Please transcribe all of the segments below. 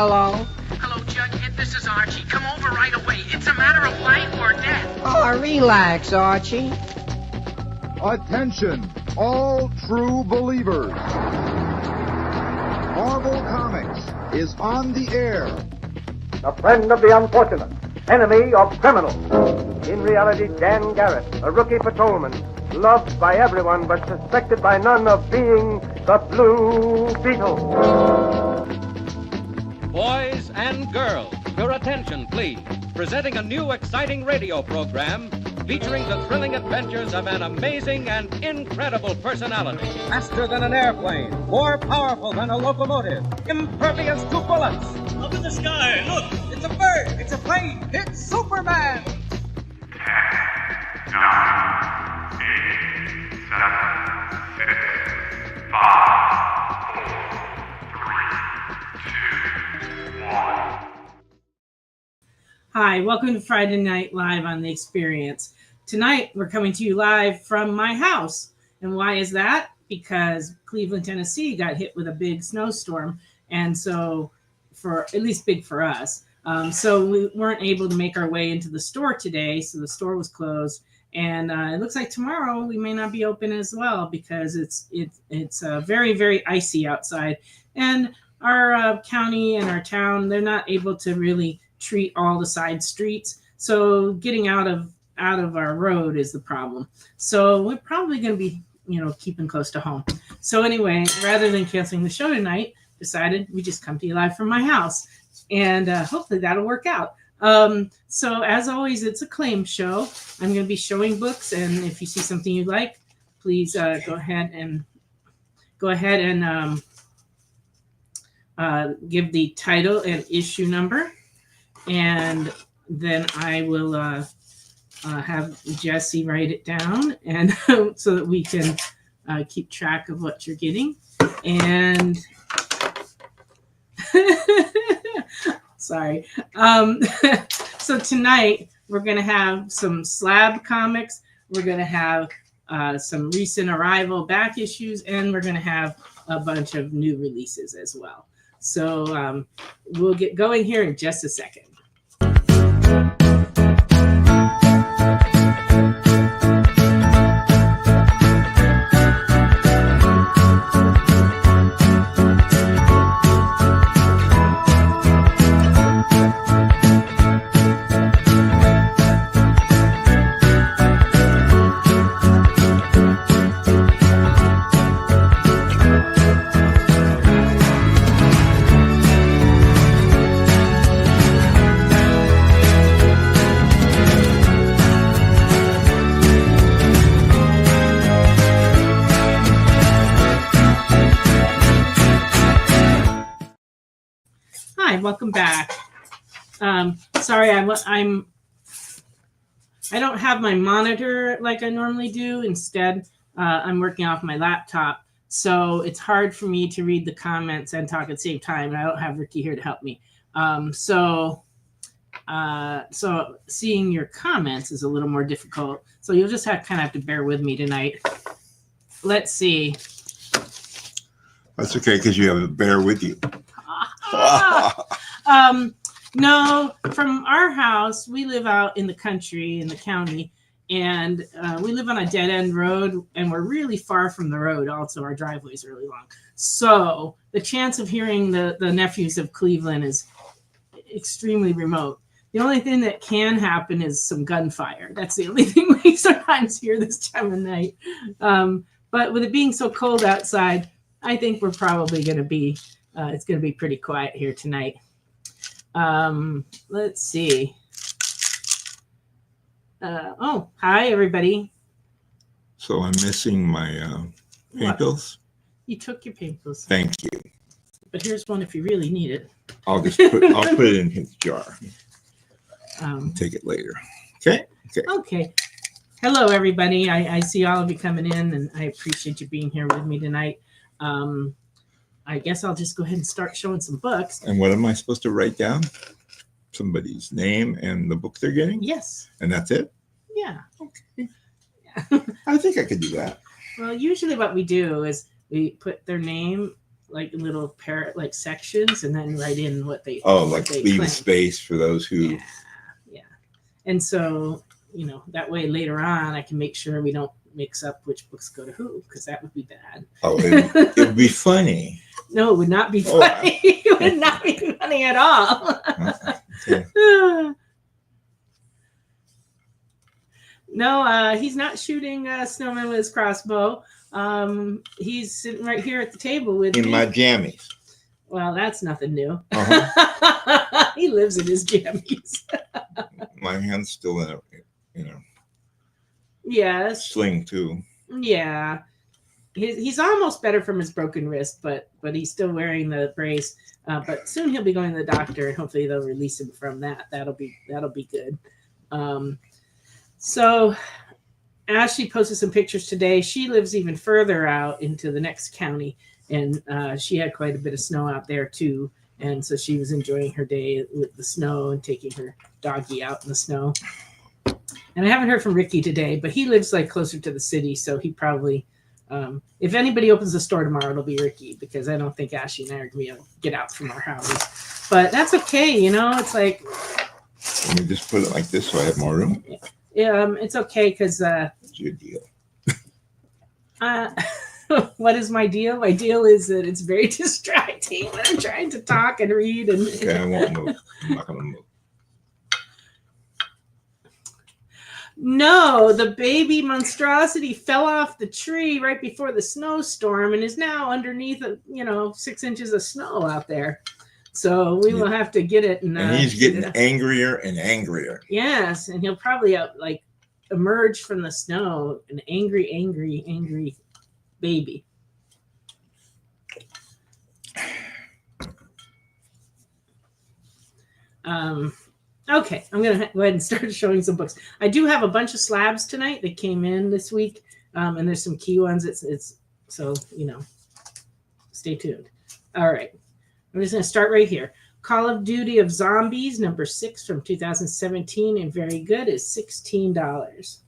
Hello? Hello, Jughead. This is Archie. Come over right away. It's a matter of life or death. Oh, relax, Archie. Attention, all true believers. Marvel Comics is on the air. The friend of the unfortunate, enemy of criminals. In reality, Dan Garrett, a rookie patrolman, loved by everyone but suspected by none of being the Blue Beetle. Boys and girls, your attention, please. Presenting a new exciting radio program featuring the thrilling adventures of an amazing and incredible personality. Faster than an airplane, more powerful than a locomotive, impervious to bullets. Up in the sky, look! It's a bird, it's a plane, it's Superman! 10, 9, 8, 7, 6, 5, 4, 3, 2, 1. Hi, welcome to Friday Night Live on The Experience. Tonight, we're coming to you live from my house. And why is that? Because Cleveland, Tennessee got hit with a big snowstorm. And so, for at least big for us. So we weren't able to make our way into the store today. So the store was closed. And it looks like tomorrow we may not be open as well because it's very, very icy outside. And our county and our town, they're not able to really treat all the side streets. So getting out of our road is the problem. So we're probably going to be, keeping close to home. So anyway, rather than canceling the show tonight, decided we just come to you live from my house. And hopefully that'll work out. So as always, it's a claim show. I'm going to be showing books. And if you see something you like, please go ahead and give the title and issue number. And then I will have Jesse write it down, and so that we can keep track of what you're getting. And sorry. So tonight we're going to have some slab comics. We're going to have some recent arrival back issues, and we're going to have a bunch of new releases as well. So we'll get going here in just a second. Hi, welcome back. Sorry, I don't have my monitor like I normally do. Instead, I'm working off my laptop, so it's hard for me to read the comments and talk at the same time. And I don't have Ricky here to help me. So seeing your comments is a little more difficult. So you'll just kind of have to bear with me tonight. Let's see. That's okay, because you have to bear with you. No, from our house, we live out in the country, in the county, and we live on a dead-end road, and we're really far from the road. Also, our driveway is really long. So the chance of hearing the nephews of Cleveland is extremely remote. The only thing that can happen is some gunfire. That's the only thing we sometimes hear this time of night. But with it being so cold outside, I think we're probably going to be it's going to be pretty quiet here tonight. Let's see. Hi, everybody. So I'm missing my paint bills. You took your paint bills. Thank you. But here's one if you really need it. I'll put it in his jar. Take it later. Okay. Hello, everybody. I see all of you coming in, and I appreciate you being here with me tonight. I guess I'll just go ahead and start showing some books. And what am I supposed to write down? Somebody's name and the book they're getting? Yes. And that's it? Yeah. Okay. I think I could do that. Well, usually what we do is we put their name like little parrot like sections and then write in what they like they leave claim. a space for those who yeah. And so, you know, that way later on I can make sure we don't mix up which books go to who, because that would be bad. Oh, it would be funny. No, it would not be funny. It would not be funny at all. Okay. No, he's not shooting snowmen with his crossbow. He's sitting right here at the table with me. My jammies. Well, that's nothing new. He lives in his jammies. My hand's still in a, yes, sling too. Yeah, he's almost better from his broken wrist, but he's still wearing the brace. But soon he'll be going to the doctor, and hopefully they'll release him from that. That'll be good. So Ashley posted some pictures today. She lives even further out into the next county, and she had quite a bit of snow out there too. And so she was enjoying her day with the snow and taking her doggy out in the snow. And I haven't heard from Ricky today, but he lives like closer to the city, so he probably, if anybody opens the store tomorrow, it'll be Ricky, because I don't think Ashley and I are going to be able to get out from our houses. But that's okay, it's like... Let me just put it like this so I have more room. Yeah, it's okay, because... What's your deal? What is my deal? My deal is that it's very distracting when I'm trying to talk and read. And okay, I won't move. I'm not going to move. No, the baby monstrosity fell off the tree right before the snowstorm and is now underneath, 6 inches of snow out there. So we will have to get it. And he's getting angrier and angrier. Yes, and he'll probably emerge from the snow an angry, angry, angry baby. Okay, I'm going to go ahead and start showing some books. I do have a bunch of slabs tonight that came in this week, and there's some key ones. It's so, stay tuned. All right, I'm just going to start right here. Call of Duty of Zombies, number 6 from 2017, and very good, is $16.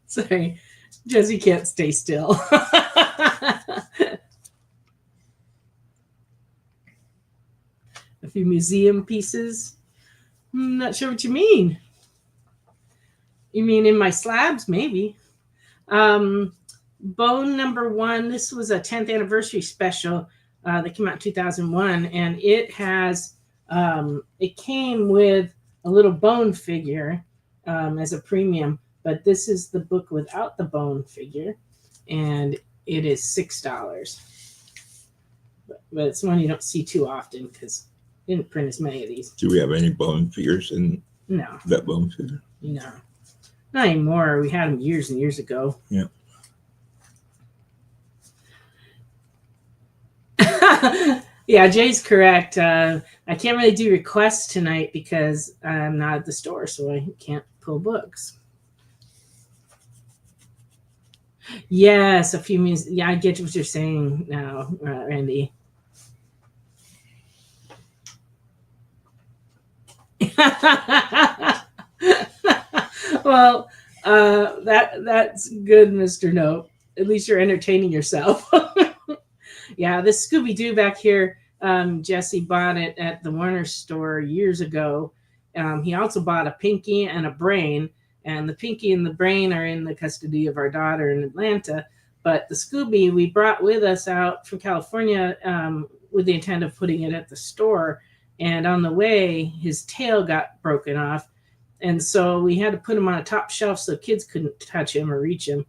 Sorry, Josie can't stay still. A few museum pieces. I'm not sure what you mean. You mean in my slabs? Maybe. Bone number 1. This was a 10th anniversary special that came out in 2001, and it has it came with a little bone figure as a premium. But this is the book without the bone figure, and it is $6. But it's one you don't see too often because they didn't print as many of these. Do we have any bone figures in that bone figure? No. Not anymore. We had them years and years ago. Yeah. Yeah, Jay's correct. I can't really do requests tonight because I'm not at the store, so I can't pull books. Yes, a few minutes. Yeah, I get what you're saying now, Randy. Well, that's good, Mr. Nope. At least you're entertaining yourself. Yeah, this Scooby-Doo back here, Jesse bought it at the Warner store years ago. He also bought a Pinky and a Brain. And the Pinky and the Brain are in the custody of our daughter in Atlanta. But the Scooby we brought with us out from California with the intent of putting it at the store. And on the way, his tail got broken off. And so we had to put him on a top shelf so kids couldn't touch him or reach him.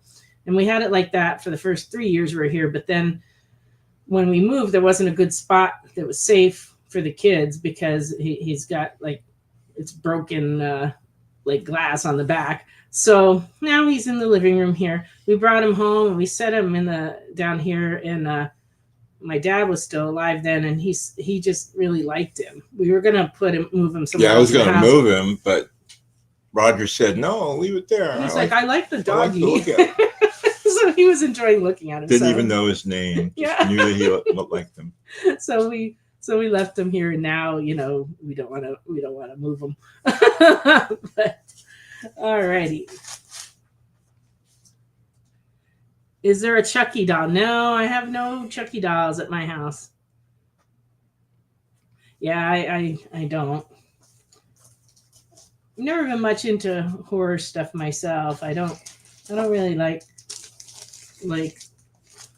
And we had it like that for the first 3 years we were here. But then when we moved, there wasn't a good spot that was safe for the kids because he's got it's broken glass on the back. So now he's in the living room here. We brought him home and we set him down here, and my dad was still alive then, and he just really liked him. We were gonna move him somewhere. Yeah, I was gonna move him, but Roger said no, leave it there. He's I like the doggy. So he was enjoying looking at him. Didn't even know his name. Yeah, just knew that he looked like him. So we So we left them here, and now we don't want to move them. But all righty. Is there a Chucky doll? No, I have no Chucky dolls at my house. Yeah, I don't. I've never been much into horror stuff myself. I don't really like I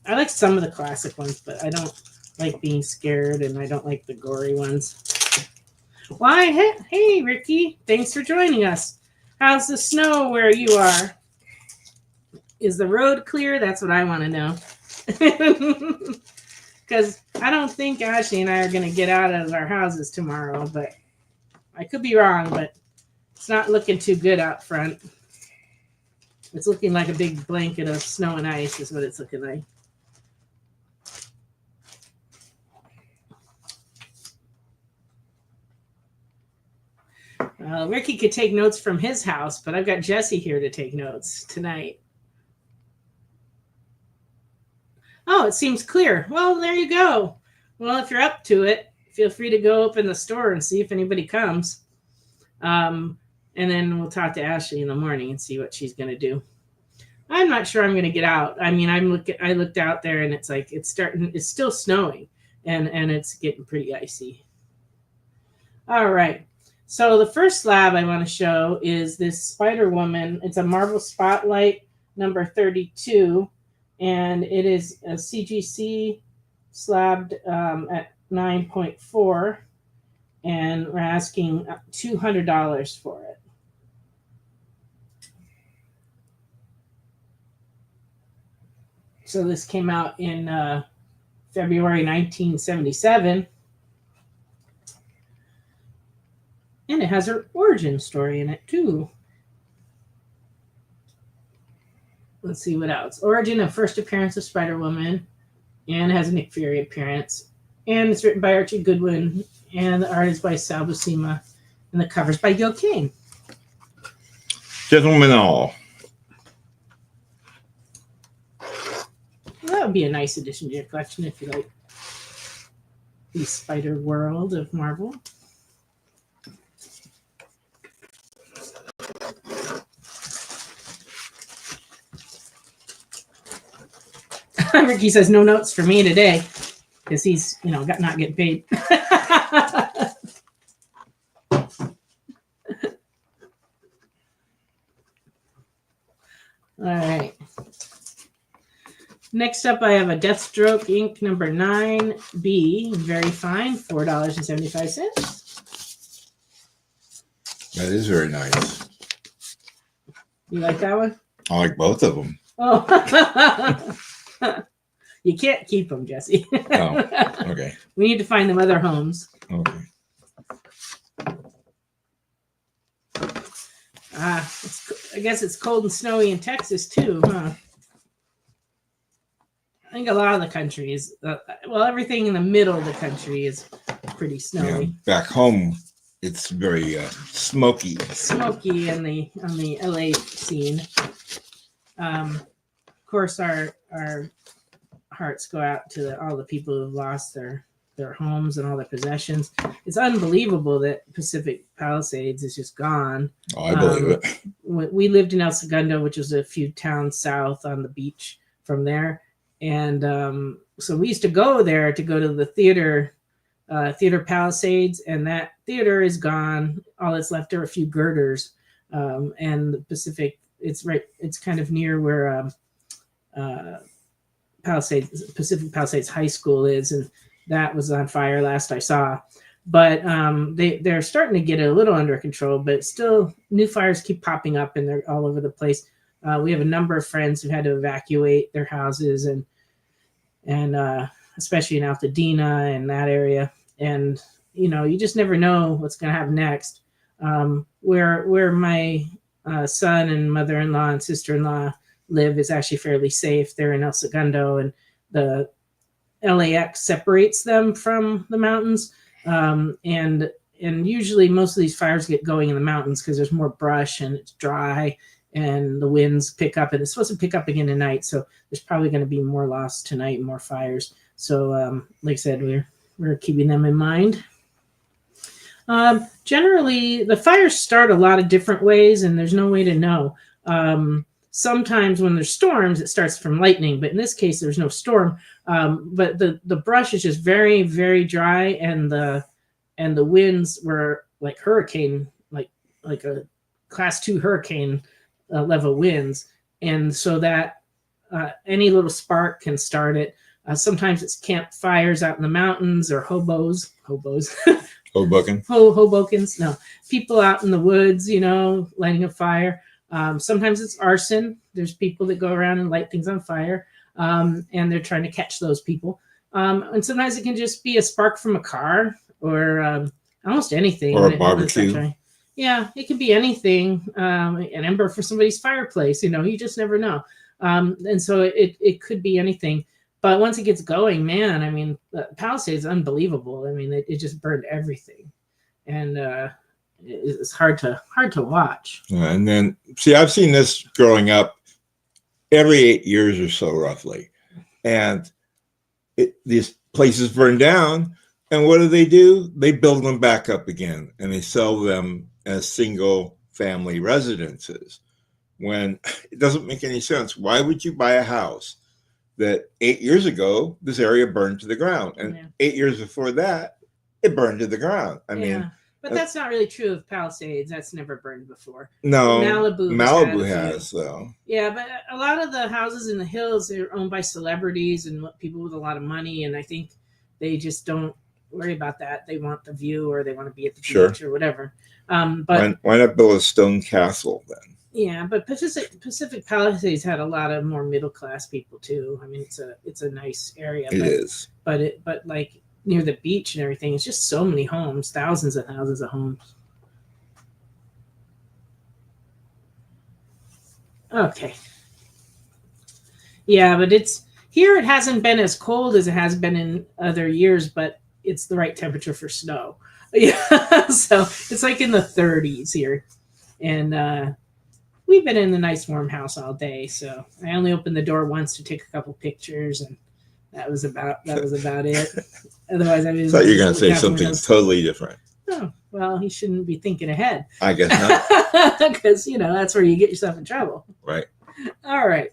like some of the classic ones, but I don't like being scared, and I don't like the gory ones. Why? Hey, Ricky, thanks for joining us. How's the snow where you are? Is the road clear? That's what I want to know. Because I don't think Ashley and I are going to get out of our houses tomorrow, but I could be wrong, but it's not looking too good out front. It's looking like a big blanket of snow and ice is what it's looking like. Ricky could take notes from his house, but I've got Jesse here to take notes tonight. Oh, it seems clear. Well, there you go. Well, if you're up to it, feel free to go open the store and see if anybody comes. And then we'll talk to Ashley in the morning and see what she's going to do. I'm not sure I'm going to get out. I mean, I looked out there, and it's like it's still snowing, and it's getting pretty icy. All right. So the first slab I want to show is this Spider Woman. It's a Marble Spotlight number 32, and it is a CGC slabbed at 9.4, and we're asking $200 for it. So this came out in February 1977. And it has her origin story in it, too. Let's see what else. Origin and first appearance of Spider-Woman. And it has a Nick Fury appearance. And it's written by Archie Goodwin. And the art is by Sal Buscema. And the cover's by Gil Kane. Gentlemen all. Well, that would be a nice addition to your collection if you like the Spider World of Marvel. Ricky says no notes for me today because he's, not getting paid. All right. Next up, I have a Deathstroke ink number 9B. Very fine, $4.75. That is very nice. You like that one? I like both of them. Oh. You can't keep them, Jesse. Oh, okay. We need to find them other homes. Okay. I guess it's cold and snowy in Texas too, huh? I think a lot of the country is, everything in the middle of the country is pretty snowy. Yeah, back home, it's very smoky. Smoky on the LA scene. Of course, our hearts go out to all the people who have lost their homes and all their possessions. It's unbelievable that Pacific Palisades is just gone. Oh, I believe it. We lived in El Segundo, which is a few towns south on the beach from there. And so we used to go there to go to the theater Palisades, and that theater is gone. All that's left are a few girders. And the Pacific, it's kind of near where Pacific Palisades High School is, and that was on fire last I saw. But they're starting to get it a little under control, but still new fires keep popping up, and they're all over the place. We have a number of friends who had to evacuate their houses, and especially in Altadena and that area. And you just never know what's going to happen next. Where my son and mother-in-law and sister-in-law live is actually fairly safe. They're in El Segundo, and the LAX separates them from the mountains. And usually most of these fires get going in the mountains because there's more brush and it's dry and the winds pick up, and it's supposed to pick up again tonight. So there's probably going to be more loss tonight and more fires. So like I said, we're keeping them in mind. Generally, the fires start a lot of different ways, and there's no way to know. Sometimes when there's storms, it starts from lightning, but in this case, there's no storm. But the brush is just very, very dry, and the winds were like hurricane, like a class 2 hurricane level winds, and so that any little spark can start it. Sometimes it's campfires out in the mountains or hobos. Hobokens. No, people out in the woods, lighting a fire. Sometimes it's arson. There's people that go around and light things on fire, and they're trying to catch those people. And sometimes it can just be a spark from a car or almost anything. Or a barbecue. Yeah, it could be anything. An ember for somebody's fireplace. You just never know. And so it could be anything. But once it gets going, man, I mean, Palisades is unbelievable. I mean, it just burned everything, and it's hard to watch. And then, see, I've seen this growing up every 8 years or so, roughly, and these places burn down. And what do? They build them back up again, and they sell them as single-family residences. When it doesn't make any sense. Why would you buy a house that 8 years ago, this area burned to the ground, and 8 years before that, it burned to the ground? I mean, but that's not really true of Palisades. That's never burned before. No, Malibu has though. Yeah, but a lot of the houses in the hills are owned by celebrities and people with a lot of money, and I think they just don't worry about that. They want the view, or they want to be at the beach or whatever. But why not build a stone castle then? Yeah, but Pacific Palisades had a lot of more middle class people too. I mean, it's a nice area. It is. But like near the beach and everything, it's just so many homes, thousands of homes. Okay. Yeah, but it hasn't been as cold as it has been in other years, but it's the right temperature for snow. Yeah, so it's like in the 30s here, and we've been in the nice warm house all day, so I only opened the door once to take a couple pictures, and that was about it. Otherwise, I thought you were going to say something totally different. Oh, well, you shouldn't be thinking ahead. I guess not. Because, that's where you get yourself in trouble. Right. All right.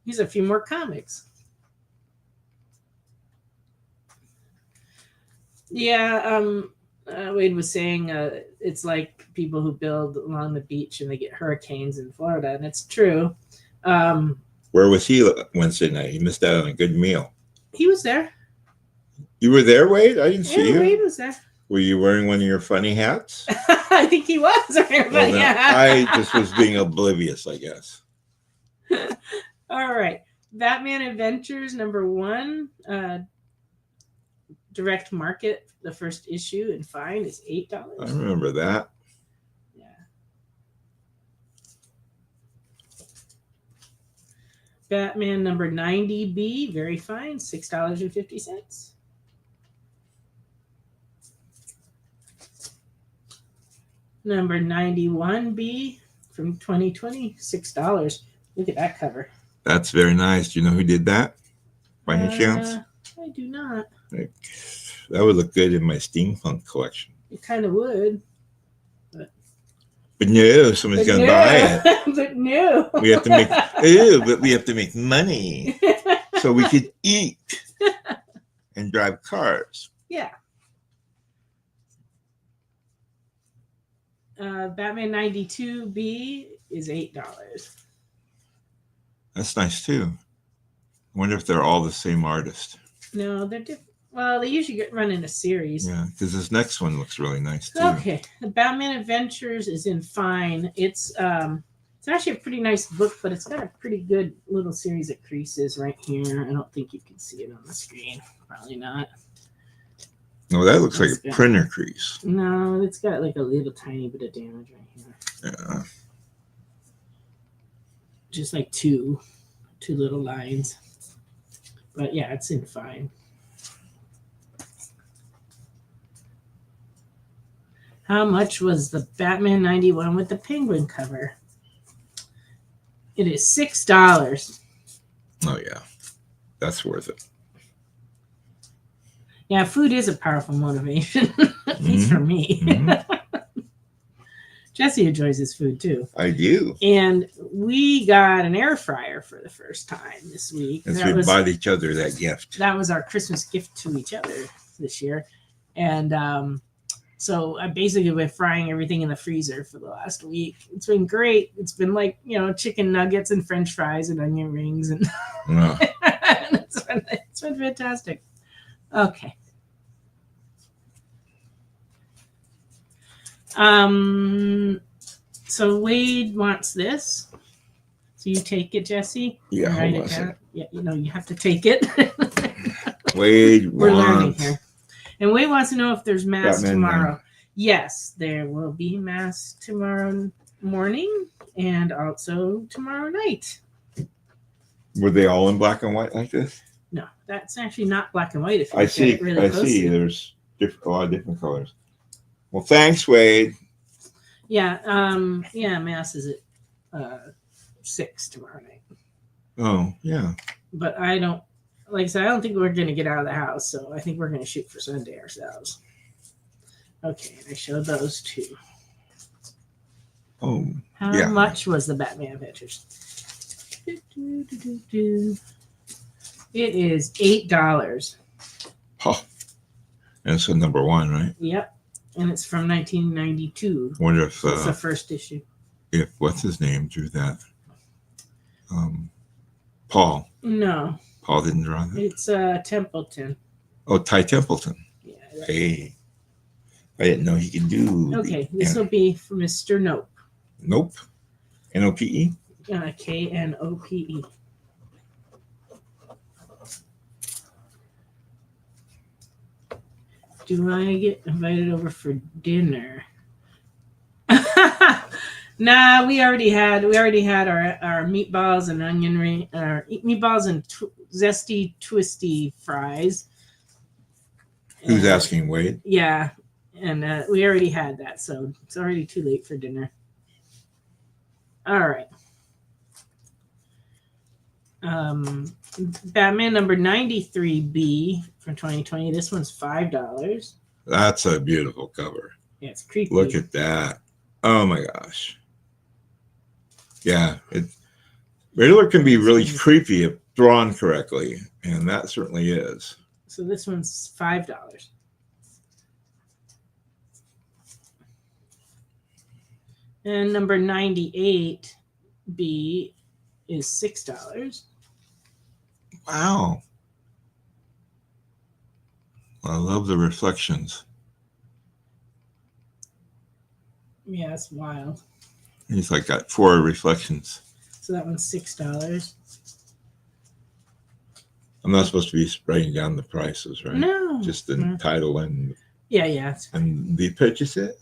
Here's a few more comics. Yeah, Wade was saying it's like people who build along the beach and they get hurricanes in Florida, and it's true. Where was he Wednesday night? He missed out on a good meal. He was there. You were there, Wade? I didn't see you. Wade was there. Were you wearing one of your funny hats? I think he was wearing a funny hat. I just was being oblivious, I guess. All right. Batman Adventures #1. Direct market, the first issue and fine is $8. I remember that. Yeah. Batman #90B, very fine, $6.50. Number 91B from 2020, $6. Look at that cover. That's very nice. Do you know who did that? By any chance? I do not. That would look good in my steampunk collection. It kind of would. But no, somebody's going to buy it. But no. We have to make money so we could eat and drive cars. Yeah. Batman 92B is $8. That's nice too. I wonder if they're all the same artist. No, they're different. Well, they usually run in a series. Yeah, because this next one looks really nice too. Okay, the Batman Adventures is in fine. It's actually a pretty nice book, but it's got a pretty good little series of creases right here. I don't think you can see it on the screen. Probably not. No, that looks like a printer crease. No, it's got like a little tiny bit of damage right here. Yeah. Just like two little lines. But yeah, it's in fine. How much was the Batman 91 with the penguin cover? It is $6. Oh yeah, that's worth it. Yeah, food is a powerful motivation, at least for me. Jesse enjoys his food too. I do. And we got an air fryer for the first time this week. As we bought each other that gift. That was our Christmas gift to each other this year. And so I basically been frying everything in the freezer for the last week. It's been great. It's been like, chicken nuggets and French fries and onion rings. And it's been fantastic. Okay. So Wade wants this. So you take it, Jesse? Yeah, write it down. Yeah, you have to take it. Wade We're learning wants... here. And Wade wants to know if there's mass Batman tomorrow. Man. Yes, there will be mass tomorrow morning and also tomorrow night. Were they all in black and white like this? No, that's actually not black and white. If you I look see. at it really I closely. see. There's a lot of different colors. Well, thanks, Wade. Yeah, mass is at 6 tomorrow night. Oh, yeah. But I don't, like I said, I don't think we're going to get out of the house, so I think we're going to shoot for Sunday ourselves. Okay, I showed those two. Oh, How yeah. much was the Batman pictures? It is $8. Oh. And it's a number 1, right? Yep. And it's from 1992. Wonder if It's the first issue. if what's his name drew that. Paul. No, Paul didn't draw that. it's Templeton. Oh, Ty Templeton. Yeah. Hey, I didn't know he could do. Okay, this will be for Mr. Nope. Nope. Nope. Knope. Do I get invited over for dinner? Nah, we already had our meatballs and onion ring, our meatballs and zesty twisty fries. Who's And, asking, Wade? Yeah, and we already had that, so it's already too late for dinner. All right. Batman number 93B from 2020. This one's $5. That's a beautiful cover. Yeah, it's creepy. Look at that. Oh my gosh. Yeah, Riddler can be really creepy if drawn correctly, and that certainly is. So this one's $5. And number 98B is $6. Wow. I love the reflections. Yeah, it's wild. He's like got 4 reflections. So that one's $6. I'm not supposed to be writing down the prices, right? No. Just the No. title and Yeah. the purchase it.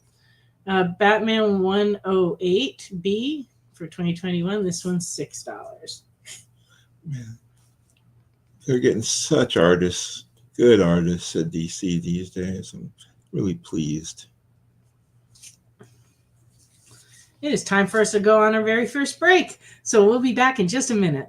Batman 108B for 2021. This one's $6. Man, they're getting such artists, good artists at DC these days. I'm really pleased. It is time for us to go on our very first break. So we'll be back in just a minute.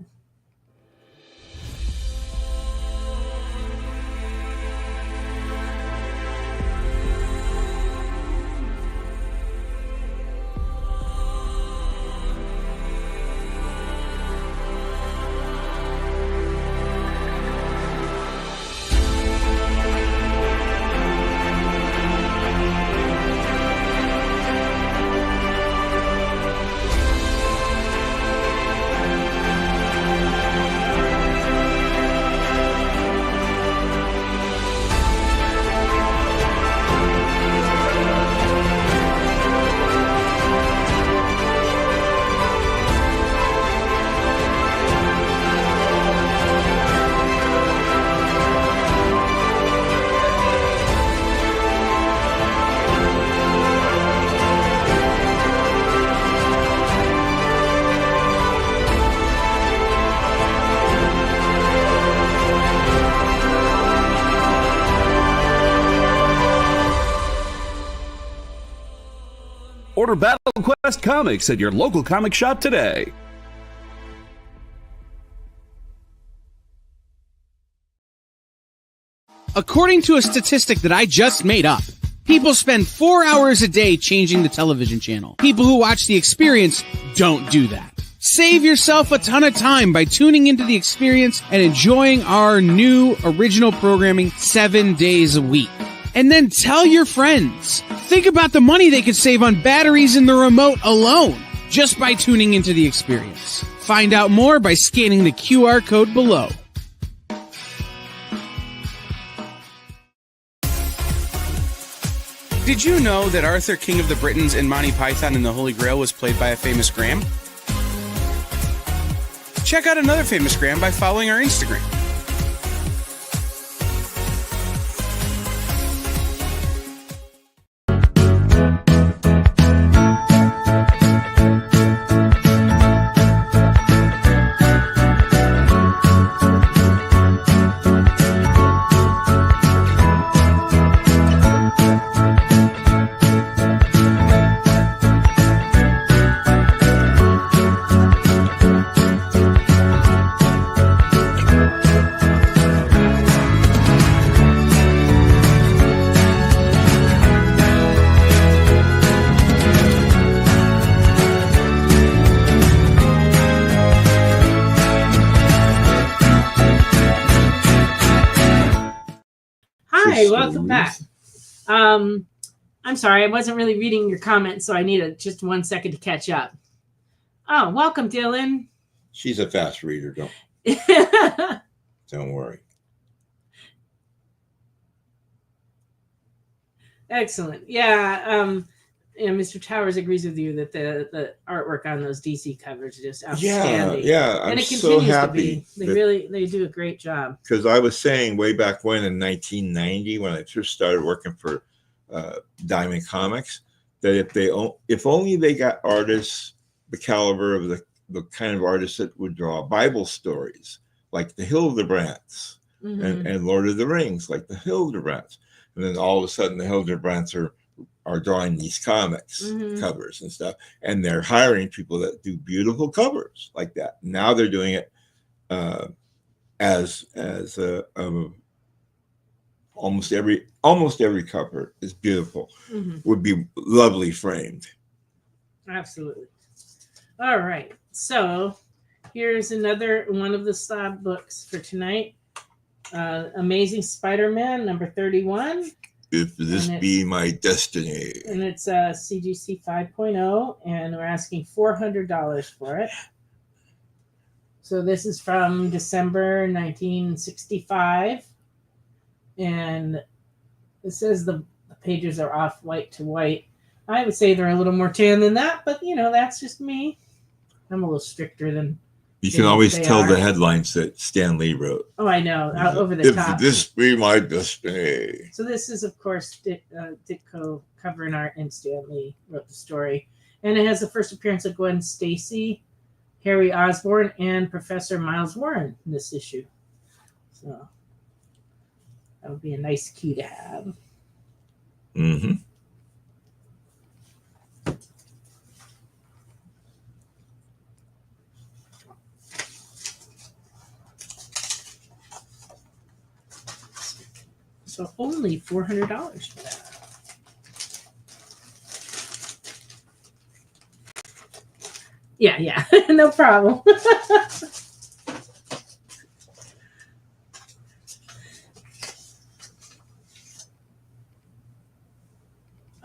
Order Battle Quest comics at your local comic shop today. According to a statistic that I just made up, people spend 4 hours a day changing the television channel. People who watch The Experience don't do that. Save yourself a ton of time by tuning into The Experience and enjoying our new original programming 7 days a week. And then tell your friends. Think about the money they could save on batteries in the remote alone just by tuning into The Experience. Find out more by scanning the QR code below. Did you know that Arthur, King of the Britons, and Monty Python and the Holy Grail was played by a famous Graham? Check out another famous Graham by following our Instagram. Hi, welcome back. I'm sorry, I wasn't really reading your comments, so I need just 1 second to catch up. Oh, welcome, Dylan. She's a fast reader, don't worry. Excellent. Yeah, Mr. Towers agrees with you that the artwork on those DC covers is just outstanding. Yeah, I'm and it so continues happy. to be. They do a great job. Because I was saying way back when in 1990, when I first started working for Diamond Comics, that if only they got artists the caliber of the kind of artists that would draw Bible stories, like the Hildebrands and Lord of the Rings, like the Hildebrands. And then all of a sudden the Hildebrands are drawing these comics covers and stuff, and they're hiring people that do beautiful covers like that. Now they're doing it as almost every cover is beautiful, would be lovely framed. Absolutely. All right, so here's another one of the slab books for tonight. Amazing Spider-Man number 31. If this be my destiny. And it's CGC 5.0, and we're asking $400 for it. So this is from December 1965. And it says the pages are off white to white. I would say they're a little more tan than that, but, that's just me. I'm a little stricter than... You can always tell the headlines that Stan Lee wrote. Oh, I know. Over the top. If this be my destiny. So this is, of course, Ditko cover and art, and Stan Lee wrote the story. And it has the first appearance of Gwen Stacy, Harry Osborn, and Professor Miles Warren in this issue. So that would be a nice key to have. Mm-hmm. So only $400 for that. Yeah, no problem.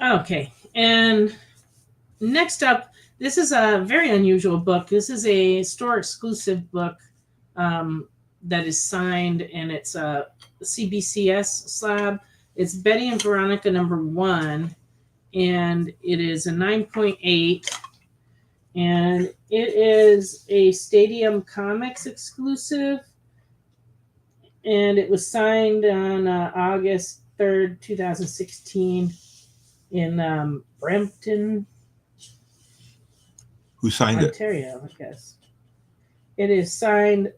Okay, and next up, this is a very unusual book. This is a store exclusive book that is signed, and it's a CBCS slab. It's Betty and Veronica number 1, and it is a 9.8, and it is a Stadium Comics exclusive, and it was signed on August 3rd, 2016 in Brampton. Who signed Ontario, I guess. It is signed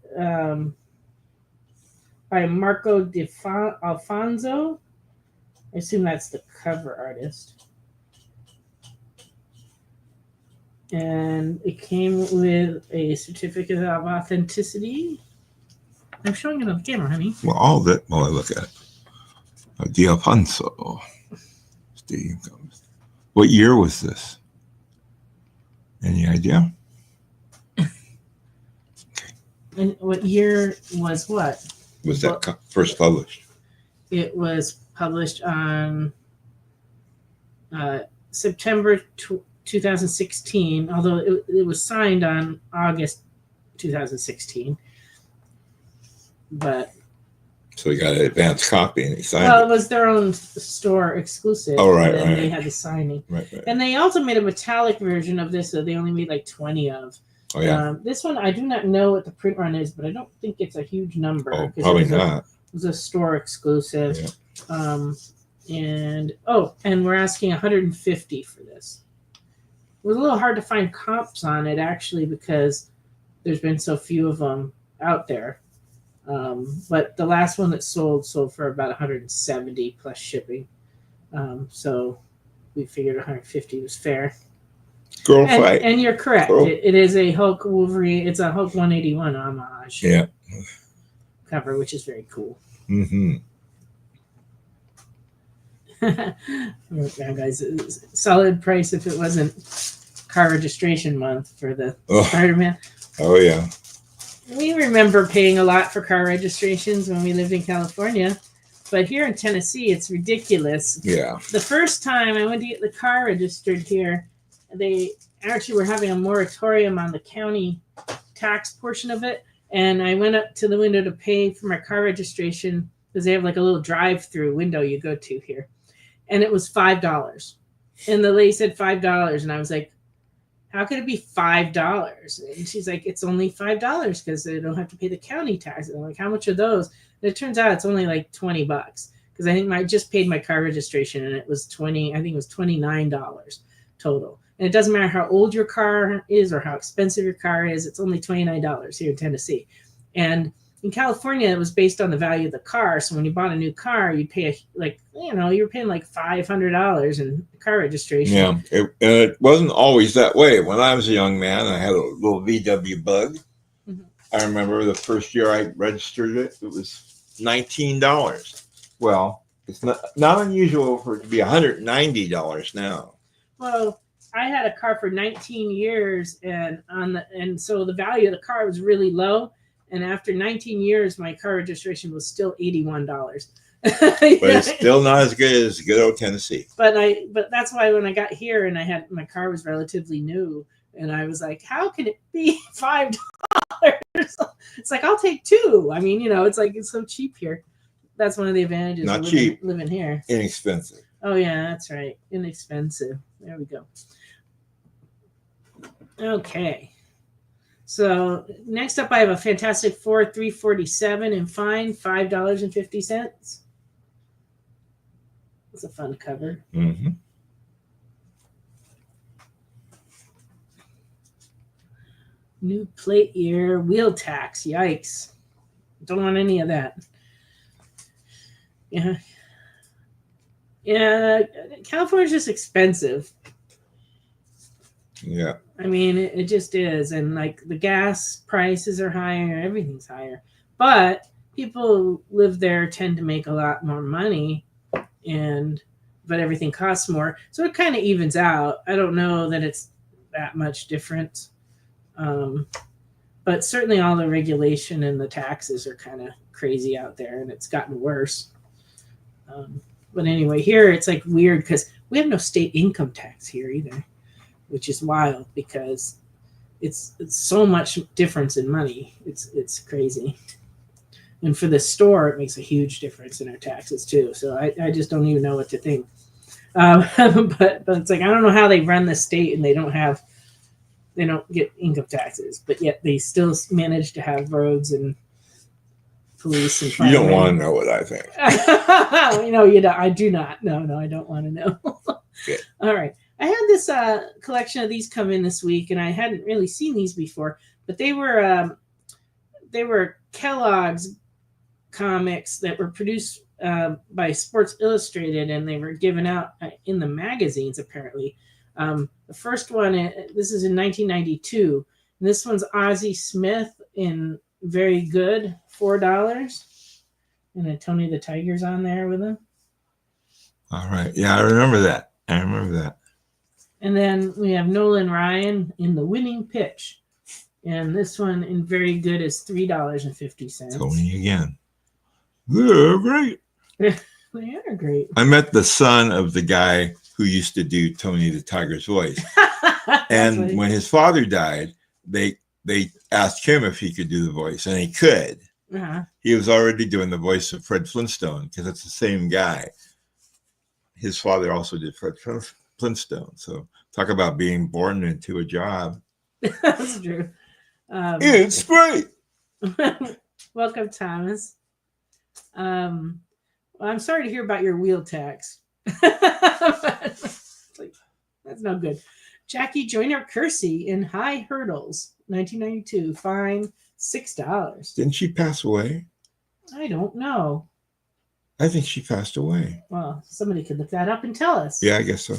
by Marco Alfonso. I assume that's the cover artist. And it came with a certificate of authenticity. I'm showing it on the camera, honey. Well, all of it while I look at it. Diafonso. Stadium comes. What year was this? Any idea? And what year was what? Was that first published? It was published on September 2016, although it was signed on August 2016. But so you got an advance copy and he signed it was their own store exclusive. Oh, right, and right. They had the signing. Right. And they also made a metallic version of this that they only made like 20 of. Oh, yeah. This one, I do not know what the print run is, but I don't think it's a huge number. Oh, probably not. It was a store exclusive. Yeah. And we're asking 150 for this. It was a little hard to find comps on it, actually, because there's been so few of them out there. But the last one that sold for about 170 plus shipping. So we figured 150 was fair. Girl fight. And you're correct. It is a Hulk Wolverine. It's a Hulk 181 homage. Yeah. Cover, which is very cool. Mm-hmm. Yeah, guys, solid price if it wasn't car registration month for the Spider-Man. Oh, yeah. We remember paying a lot for car registrations when we lived in California. But here in Tennessee, it's ridiculous. Yeah. The first time I went to get the car registered here, they actually were having a moratorium on the county tax portion of it. And I went up to the window to pay for my car registration because they have like a little drive-through window you go to here. And it was $5. And the lady said $5. And I was like, how could it be $5? And she's like, it's only $5 because they don't have to pay the county tax. And I'm like, how much are those? And it turns out it's only like $20 because I think I just paid my car registration and it was $29 total. And it doesn't matter how old your car is or how expensive your car is. It's only $29 here in Tennessee. And in California, it was based on the value of the car. So when you bought a new car, you'd pay you were paying like $500 in car registration. Yeah, it wasn't always that way. When I was a young man, I had a little VW Bug. Mm-hmm. I remember the first year I registered it, it was $19. Well, it's not unusual for it to be $190 now. Well, I had a car for 19 years, and so the value of the car was really low. And after 19 years, my car registration was still $81. But it's still not as good as good old Tennessee. But that's why when I got here and my car was relatively new, and I was like, how can it be $5? It's like, I'll take two. I mean, it's like it's so cheap here. That's one of the advantages of living here. Inexpensive. Oh yeah, that's right. Inexpensive. There we go. Okay. So next up, I have a Fantastic Four 347 and fine, $5.50. It's a fun cover. Mm-hmm. New plate year, wheel tax. Yikes. Don't want any of that. Yeah. Yeah, California's just expensive. Yeah. I mean, it just is. And like the gas prices are higher, everything's higher. But people who live there tend to make a lot more money, but everything costs more. So it kind of evens out. I don't know that it's that much different. But certainly all the regulation and the taxes are kind of crazy out there, and it's gotten worse. But anyway, here it's like weird because we have no state income tax here either, which is wild because it's so much difference in money. It's crazy. And for the store, it makes a huge difference in our taxes too. So I just don't even know what to think. But it's like, I don't know how they run the state and they don't get income taxes, but yet they still manage to have roads and police and firemen. You don't want to know what I think. You don't. I do not. No, I don't want to know. Okay. All right. I had this collection of these come in this week, and I hadn't really seen these before, but they were Kellogg's comics that were produced by Sports Illustrated, and they were given out in the magazines, apparently. The first one, this is in 1992, and this one's Ozzie Smith in Very Good, $4. And then Tony the Tiger's on there with him. All right. Yeah, I remember that. And then we have Nolan Ryan in The Winning Pitch. And this one in very good is $3.50. Tony again. Yeah, great. They are great. I met the son of the guy who used to do Tony the Tiger's voice. And when his father died, they asked him if he could do the voice, and he could. Uh-huh. He was already doing the voice of Fred Flintstone because it's the same guy. His father also did Fred Flintstone. So talk about being born into a job. That's true. It's great. Welcome, Thomas. Well, I'm sorry to hear about your wheel tax. That's no good. Jackie Joyner Kersey in High Hurdles, 1992. Fine, $6. Didn't she pass away? I don't know. I think she passed away. Well, somebody could look that up and tell us. Yeah, I guess so.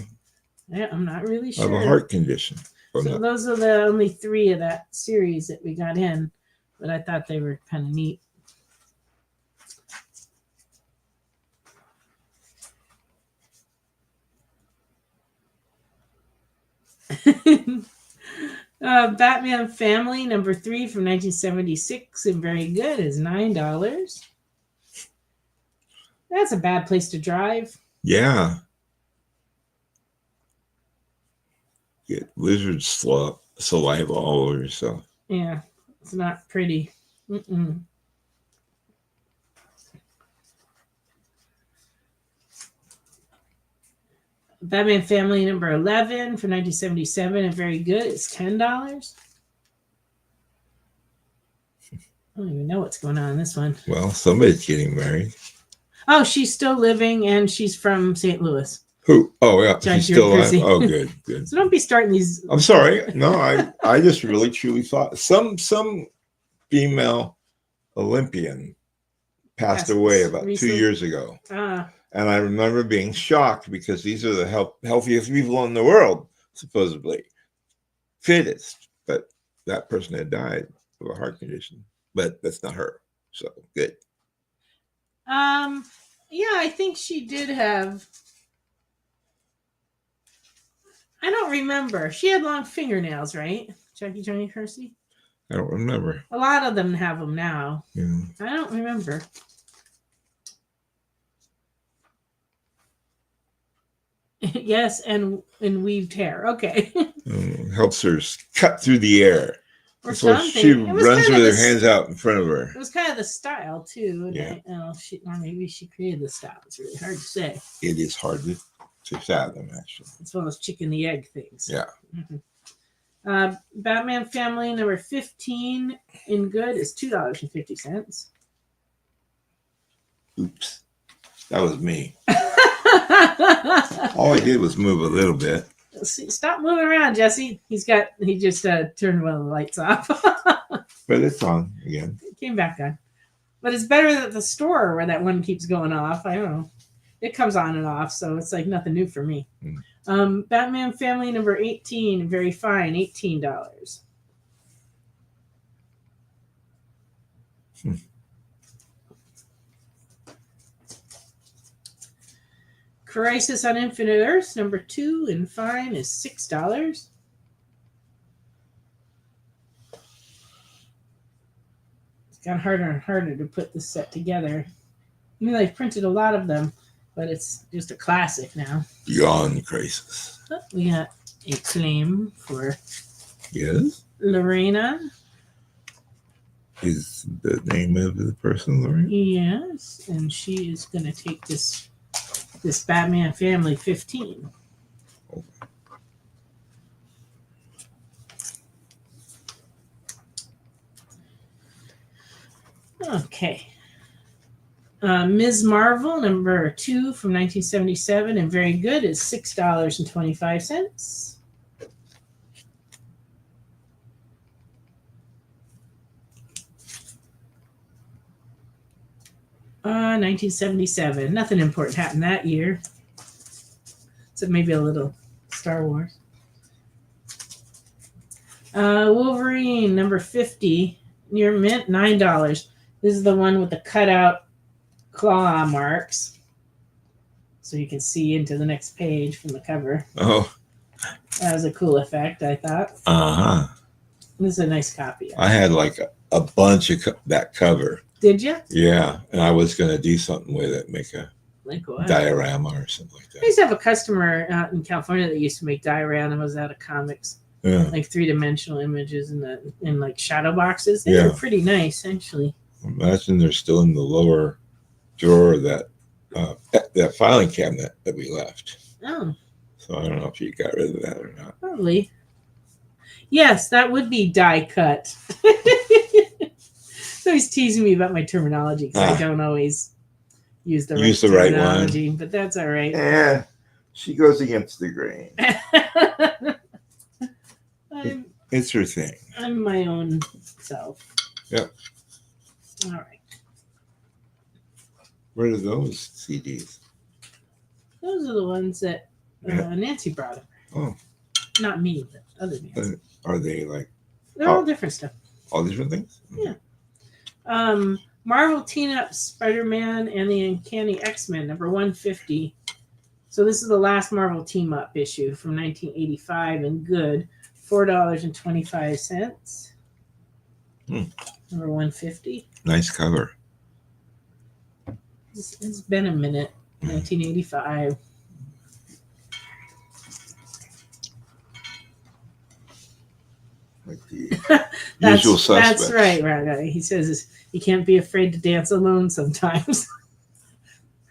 Yeah, I'm not really sure. Of a heart condition. So those are the only 3 of that series that we got in, but I thought they were kind of neat. Batman Family number 3 from 1976 and very good is $9. That's a bad place to drive. Yeah. Get lizard saliva all over yourself. Yeah, it's not pretty. Mm-mm. Batman Family number 11 for 1977 and very good. It's $10. I don't even know what's going on in this one. Well, somebody's getting married. Oh, she's still living and she's from St. Louis. Who? Oh, yeah. She's still alive. Kersey. Oh, good. So don't be starting these. I'm sorry. No, I just really truly thought some female Olympian passed away about recently? 2 years ago. And I remember being shocked because these are the healthiest people in the world, supposedly. Fittest. But that person had died of a heart condition. But that's not her. So good. Yeah, I think she did have. I don't remember. She had long fingernails, right? Jackie Joyner Kersey? I don't remember. A lot of them have them now. Yeah. I don't remember. Yes, and weaved hair. Okay. Helps her cut through the air. Or so she runs with her hands out in front of her. It was kind of the style too. Yeah. Or maybe she created the style. It's really hard to say. It is hard to fathom, actually. It's one of those chicken the egg things. Yeah. Mm-hmm. Batman Family number 15 in good is $2.50. Oops. That was me. All I did was move a little bit. See, stop moving around, Jesse. He just turned one of the lights off. But it's on again. It came back on. But it's better than at the store where that one keeps going off. I don't know. It comes on and off, so it's like nothing new for me. Batman Family number 18, very fine, $18. Crisis on Infinite Earths number 2 and fine is $6. It's gotten harder and harder to put this set together. I mean, they've printed a lot of them, but it's just a classic now. Beyond Crisis. We got a claim for Lorena. Is the name of the person Lorena? Yes, and she is going to take this Batman Family 15. Okay. Ms. Marvel, number 2 from 1977, and very good is $6.25. 1977. Nothing important happened that year. So maybe a little Star Wars. Wolverine, number 50, near mint, $9. This is the one with the cutout claw marks. so you can see into the next page from the cover. Oh. That was a cool effect, I thought. Uh-huh. This is a nice copy. I had like a bunch of that cover. Did you? Yeah, and I was going to do something with it, make a diorama or something like that. I used to have a customer out in California that used to make dioramas out of comics. Yeah. Like 3-dimensional images in like shadow boxes. They were pretty nice, actually. Imagine they're still in the lower drawer of that filing cabinet that we left. Oh. So I don't know if you got rid of that or not. Probably. Yes, that would be die cut. So he's teasing me about my terminology because I don't always use the right terminology, but that's all right. Yeah, she goes against the grain. It's her thing. I'm my own self. Yep. All right. Where are those CDs? Those are the ones that Nancy brought up. Oh. Not me, but other Nancy. Are they like... They're all different stuff. All different things? Yeah. Marvel Teen Up Spider-Man and the Uncanny X-Men, number 150. So this is the last Marvel Team Up issue from 1985 and good. $4.25. Number 150. Nice cover. It's been a minute. 1985. Like the usual suspects. That's right. He says you can't be afraid to dance alone sometimes.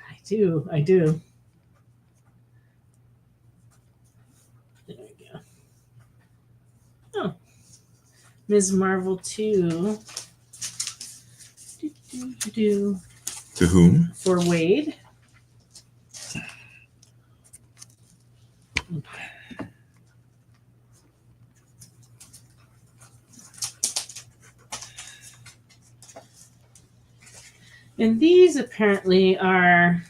I do. There we go. Oh. Ms. Marvel 2. To whom? For Wade. And these apparently are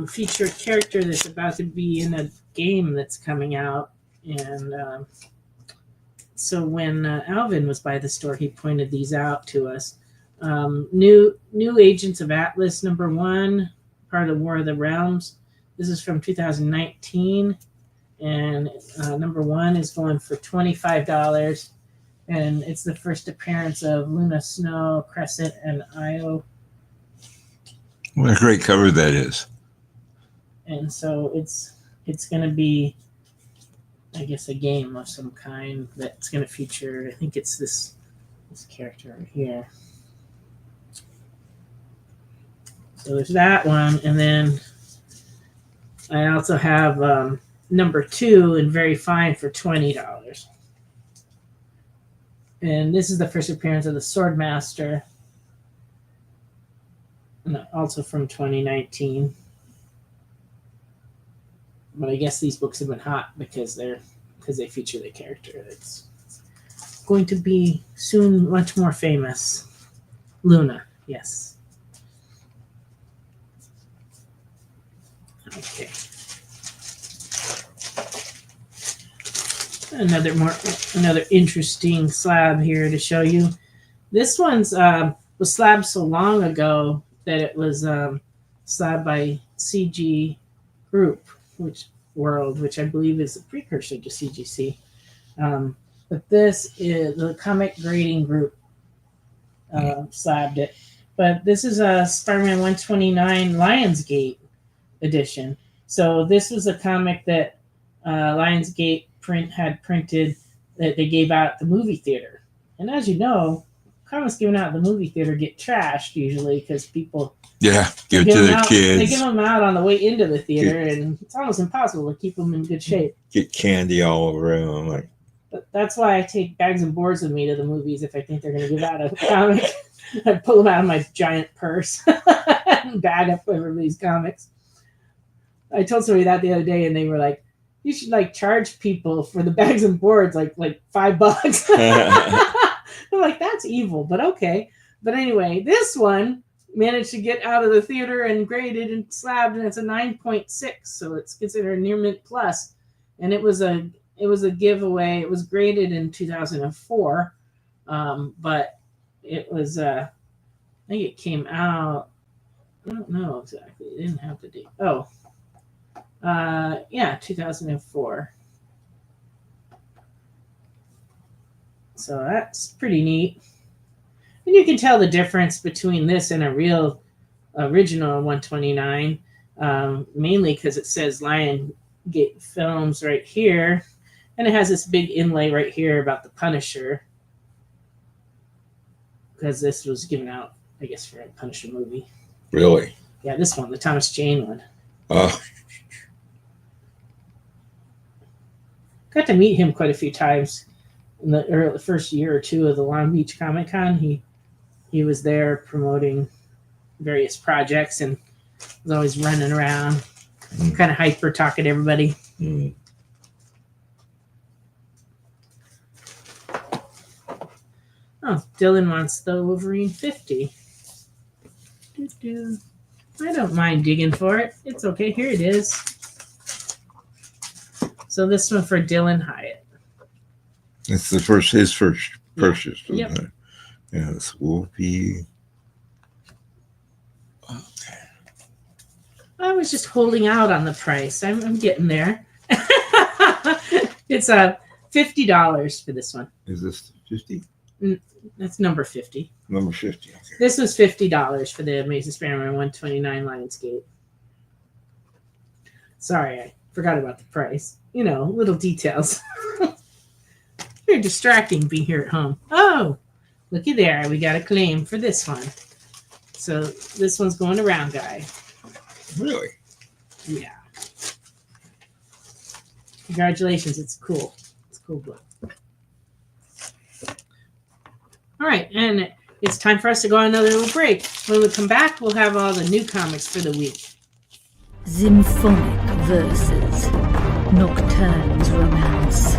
feature a character that's about to be in a game that's coming out. And so when Alvin was by the store, he pointed these out to us. New Agents of Atlas, number 1, part of the War of the Realms. This is from 2019. And number 1 is going for $25. And it's the first appearance of Luna Snow, Crescent, and Io. What a great cover that is. And so it's going to be, I guess, a game of some kind that's going to feature, I think it's this character right here. So there's that one. And then I also have number 2 in Very Fine for $20. And this is the first appearance of the Swordmaster. And also from 2019. But I guess these books have been hot because they feature the character that's going to be soon much more famous. Luna, yes. Okay. Another interesting slab here to show you. This one's was slabbed so long ago that it was slabbed by CG Group, which I believe is a precursor to CGC. But this is the Comic Grading Group slabbed it. But this is a Spider-Man 129 Lionsgate edition. So this was a comic that Lionsgate had printed that they gave out at the movie theater. And as you know, comics given out at the movie theater get trashed usually because people give it to the kids. They give them out on the way into the theater, and it's almost impossible to keep them in good shape. Get candy all over them. But that's why I take bags and boards with me to the movies if I think they're going to give out a comic. I pull them out of my giant purse and bag up everybody's comics. I told somebody that the other day, and they were like, "You should charge people for the bags and boards like $5." I'm like, that's evil, but okay. But anyway, this one managed to get out of the theater and graded and slabbed, and it's a 9.6, so it's considered a near mint plus. And it was a giveaway. It was graded in 2004, but it was I think it came out. I don't know exactly. It didn't have the date. Oh, Yeah, 2004. So that's pretty neat. And you can tell the difference between this and a real original 129, mainly because it says Lionsgate Films right here. And it has this big inlay right here about the Punisher. Because this was given out, I guess, for a Punisher movie. Really? Yeah, this one, the Thomas Jane one. Got to meet him quite a few times in the first year or two of the Long Beach Comic Con. He was there promoting various projects and was always running around, kind of hyper talking to everybody. Oh, Dylan wants the Wolverine 50. I don't mind digging for it. It's okay. Here it is. So this one for Dylan Hyatt. It's his first purchase. Yep. It? Yeah, this will be. Okay. I was just holding out on the price. I'm getting there. It's $50 for this one. Is this 50? That's number 50. Number 50. Okay. This was $50 for the Amazing Spider-Man 129 Lionsgate. Sorry, I forgot about the price. You know, little details. Very distracting being here at home. Oh, looky there. We got a claim for this one. So this one's going around, guy. Really? Yeah. Congratulations. It's cool. It's a cool book. All right, and it's time for us to go on another little break. When we come back, we'll have all the new comics for the week. Symphonic verses, Nocturne's romance.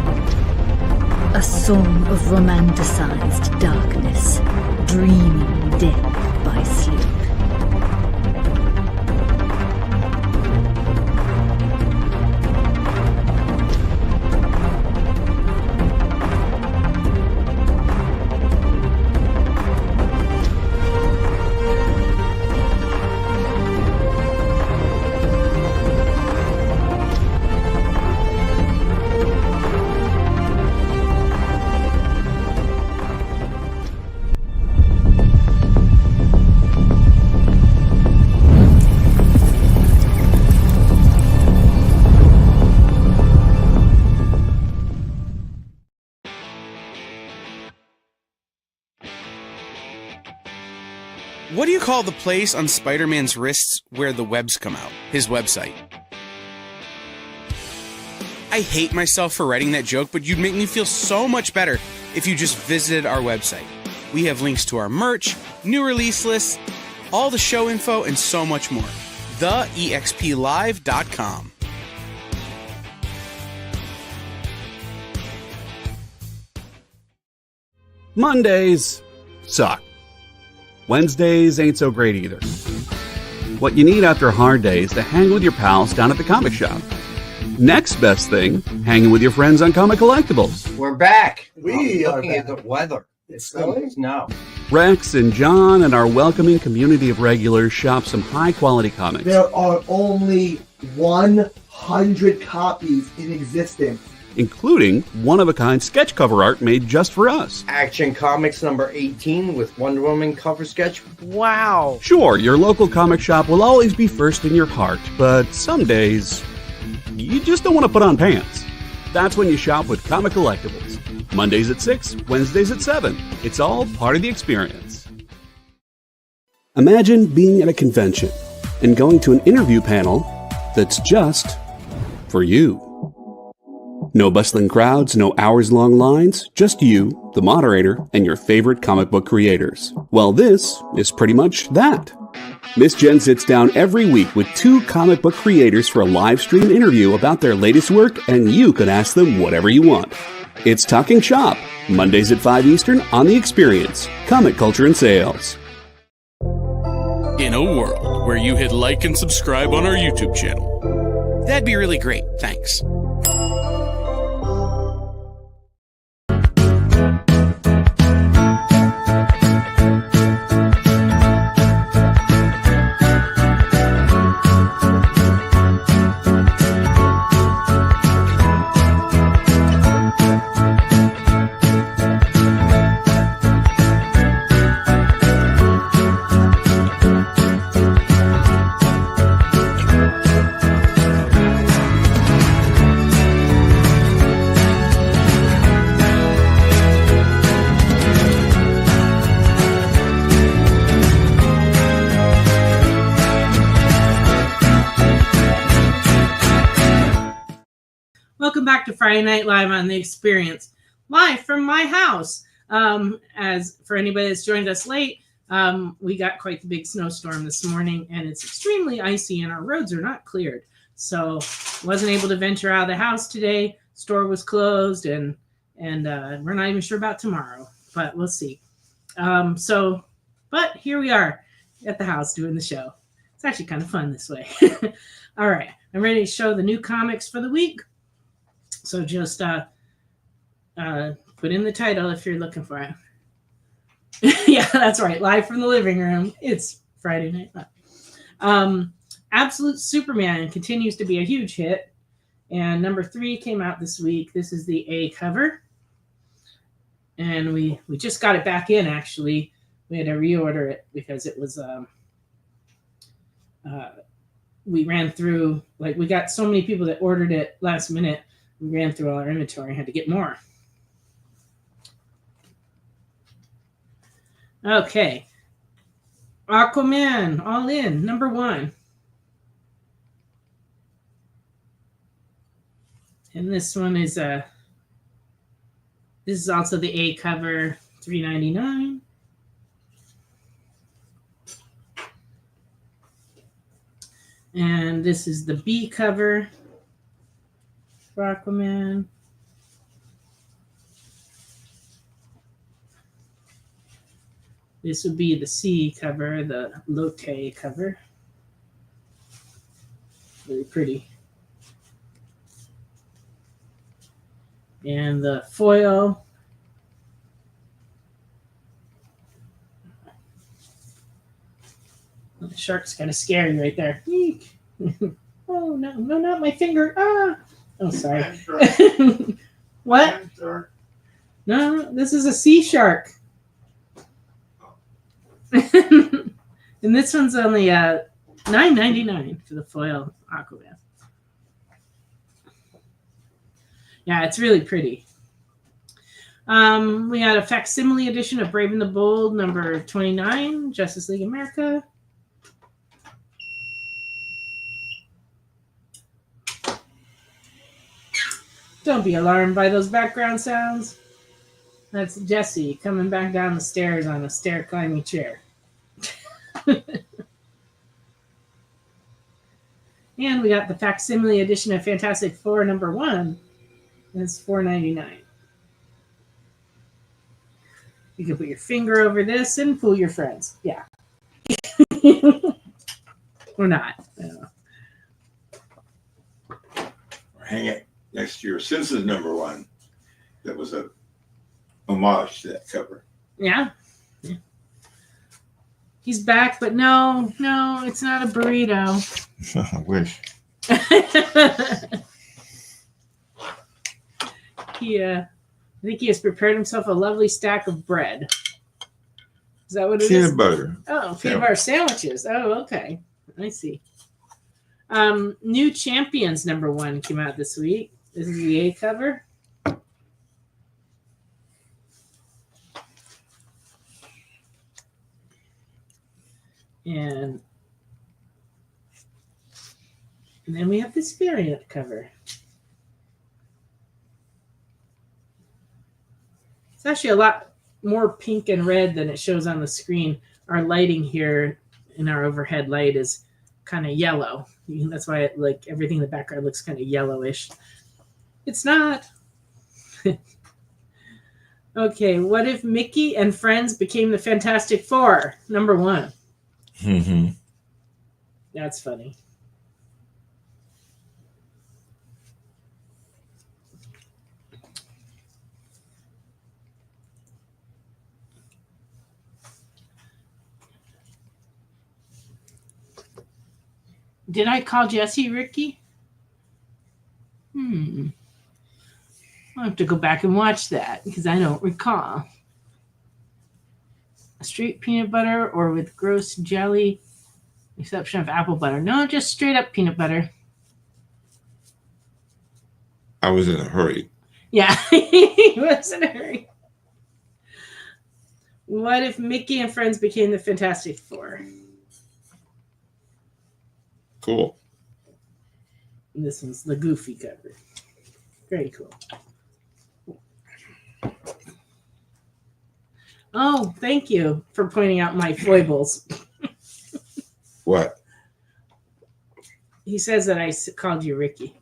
A song of romanticized darkness, dreaming death by sleep. What do you call the place on Spider-Man's wrists where the webs come out? His website. I hate myself for writing that joke, but you'd make me feel so much better if you just visited our website. We have links to our merch, new release lists, all the show info, and so much more. TheEXPLive.com. Mondays suck. Wednesdays ain't so great either. What you need after a hard day is to hang with your pals down at the comic shop. Next best thing, hanging with your friends on Comic Collectibles. We're back. We are looking back. at the weather. It's snowing now. Rex and John and our welcoming community of regulars shop some high-quality comics. There are only 100 copies in existence, including one-of-a-kind sketch cover art made just for us. Action Comics number 18 with Wonder Woman cover sketch. Wow. Sure, your local comic shop will always be first in your heart, but some days, you just don't want to put on pants. That's when you shop with Comic Collectibles. Mondays at 6, Wednesdays at 7. It's all part of the experience. Imagine being at a convention and going to an interview panel that's just for you. No bustling crowds, no hours-long lines, just you, the moderator, and your favorite comic book creators. Well, this is pretty much that. Miss Jen sits down every week with 2 comic book creators for a live stream interview about their latest work, and you can ask them whatever you want. It's Talking Shop, Mondays at 5 Eastern on The Experience, Comic Culture and Sales. In a world where you hit like and subscribe on our YouTube channel. That'd be really great, thanks. Welcome back to Friday Night Live on The Experience, live from my house. As for anybody that's joined us late, we got quite the big snowstorm this morning, and it's extremely icy, and our roads are not cleared. So wasn't able to venture out of the house today. Store was closed, and we're not even sure about tomorrow, but we'll see. But here we are at the house doing the show. It's actually kind of fun this way. All right, I'm ready to show the new comics for the week. So just put in the title if you're looking for it. Yeah, that's right. Live from the living room. It's Friday Night Live. Absolute Superman continues to be a huge hit. And number 3 came out this week. This is the A cover. And we just got it back in, actually. We had to reorder it because it was... we ran through... we got so many people that ordered it last minute. We ran through all our inventory and had to get more. Okay. Aquaman, all in, number 1. And this one is this is also the A cover, $3.99. And this is the B cover for Aquaman. This would be the C cover, the Lotte cover. Really pretty. And the foil. The shark's kind of scary right there. Eek. Oh, no, not my finger. Ah! Oh, sorry. What? No, this is a sea shark. And this one's only $9.99 for the foil Aquaman. Yeah, it's really pretty. We had a facsimile edition of Brave and the Bold, number 29, Justice League America. Don't be alarmed by those background sounds. That's Jesse coming back down the stairs on a stair climbing chair. And we got the facsimile edition of Fantastic Four number 1. It's $4.99. You can put your finger over this and fool your friends. Yeah. Or not. I don't know. Or hang it next to your Simpsons number 1. That was a homage to that cover. Yeah. He's back, but no, it's not a burrito. I wish. I think he has prepared himself a lovely stack of bread. Is that what it is? Peanut butter. Oh, peanut butter sandwiches. Oh, okay. I see. New Champions number 1 came out this week. This is the A cover. And then we have this variant cover. It's actually a lot more pink and red than it shows on the screen. Our lighting here in our overhead light is kind of yellow. That's why everything in the background looks kind of yellowish. It's not. Okay, what if Mickey and friends became the Fantastic Four? Number 1. Mm-hmm. That's funny. Did I call Jesse Ricky? I'll have to go back and watch that because I don't recall. Straight peanut butter or with gross jelly, exception of apple butter. No, just straight up peanut butter. I was in a hurry. Yeah, he was in a hurry. What if Mickey and friends became the Fantastic Four? Cool. And this one's the Goofy cover. Very cool. Oh, thank you for pointing out my foibles. What? He says that I called you Ricky.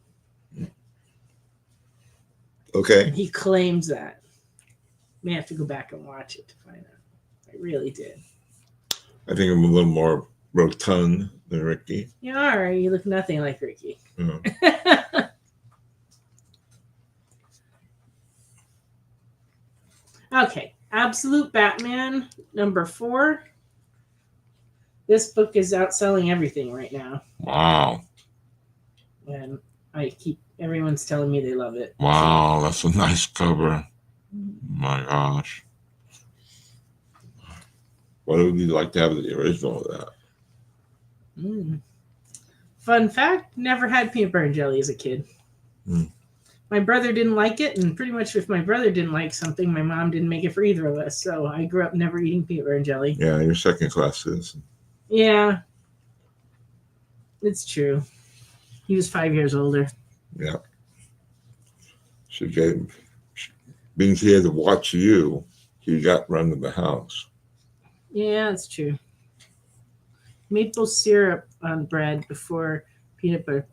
Okay. He claims that. May have to go back and watch it to find out. I really did. I think I'm a little more rotund than Ricky. You are. You look nothing like Ricky. Mm-hmm. Okay. Absolute Batman, number 4. This book is outselling everything right now. Wow. And everyone's telling me they love it. Wow, that's a nice cover. My gosh. What would you like to have the original of that? Fun fact, never had peanut butter and jelly as a kid. My brother didn't like it, and pretty much if my brother didn't like something, my mom didn't make it for either of us. So I grew up never eating peanut butter and jelly. Yeah, you're second class citizen. Yeah. It's true. He was 5 years older. Yeah. Being he had to watch you, he got run to the house. Yeah, that's true. Maple syrup on bread before peanut butter.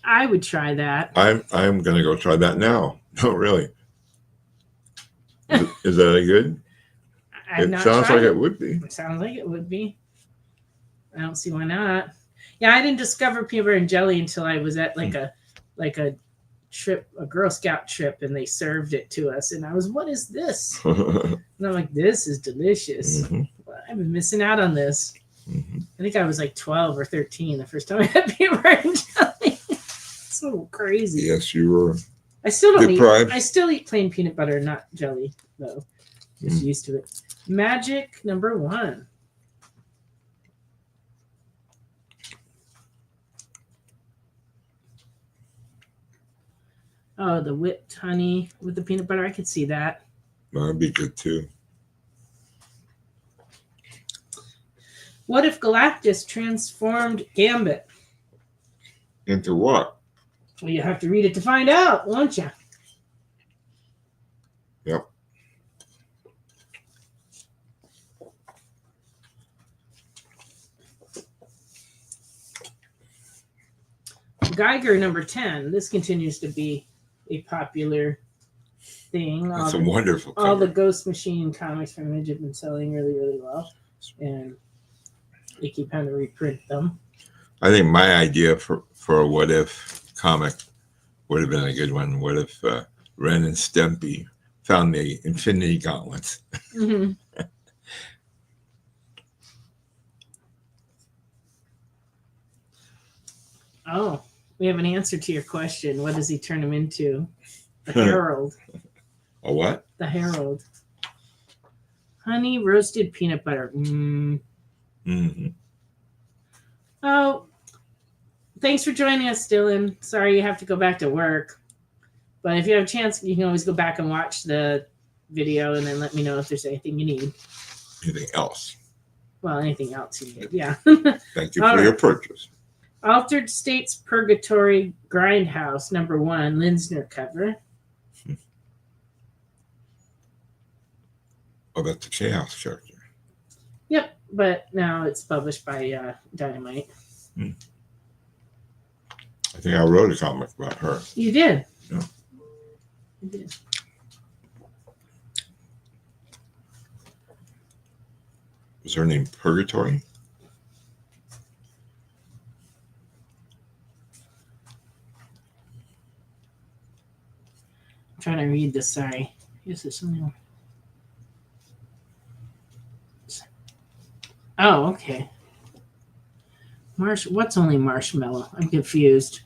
I would try that. I'm going to go try that now. No, really. Is that good? It sounds like it would be. It sounds like it would be. I don't see why not. Yeah, I didn't discover peanut butter and jelly until I was at like a trip, a Girl Scout trip, and they served it to us. And I was, what is this? And I'm like, this is delicious. I've been missing out on this. I think I was like 12 or 13 the first time I had peanut butter and jelly. So crazy. Yes, you were. I still don't deprived. I still eat plain peanut butter, not jelly, though. Just used to it. Magic number 1. Oh, the whipped honey with the peanut butter. I could see that. That'd be good too. What if Galactus transformed Gambit? Into what? Well, you have to read it to find out, won't you? Yep. Geiger number 10. This continues to be a popular thing. That's a wonderful cover. All the Ghost Machine comics from Image have been selling really, really well. And they keep having to reprint them. I think my idea for a what if comic would have been a good one. What if Ren and Stimpy found the Infinity Gauntlets? Oh, we have an answer to your question. What does he turn him into? The Herald. A what? The Herald. Honey roasted peanut butter. Oh, thanks for joining us, Dylan. Sorry you have to go back to work. But if you have a chance, you can always go back and watch the video and then let me know if there's anything you need. Anything else? Well, anything else you need, yeah. Thank you for your purchase. Altered States Purgatory Grindhouse, number 1, Linsner cover. Oh, that's the Chaos character. Yep, but now it's published by Dynamite. I think I wrote a comic about her. You did? Yeah. You did. Was her name Purgatory? I'm trying to read this, sorry. Is this something? Oh, okay. What's only marshmallow? I'm confused.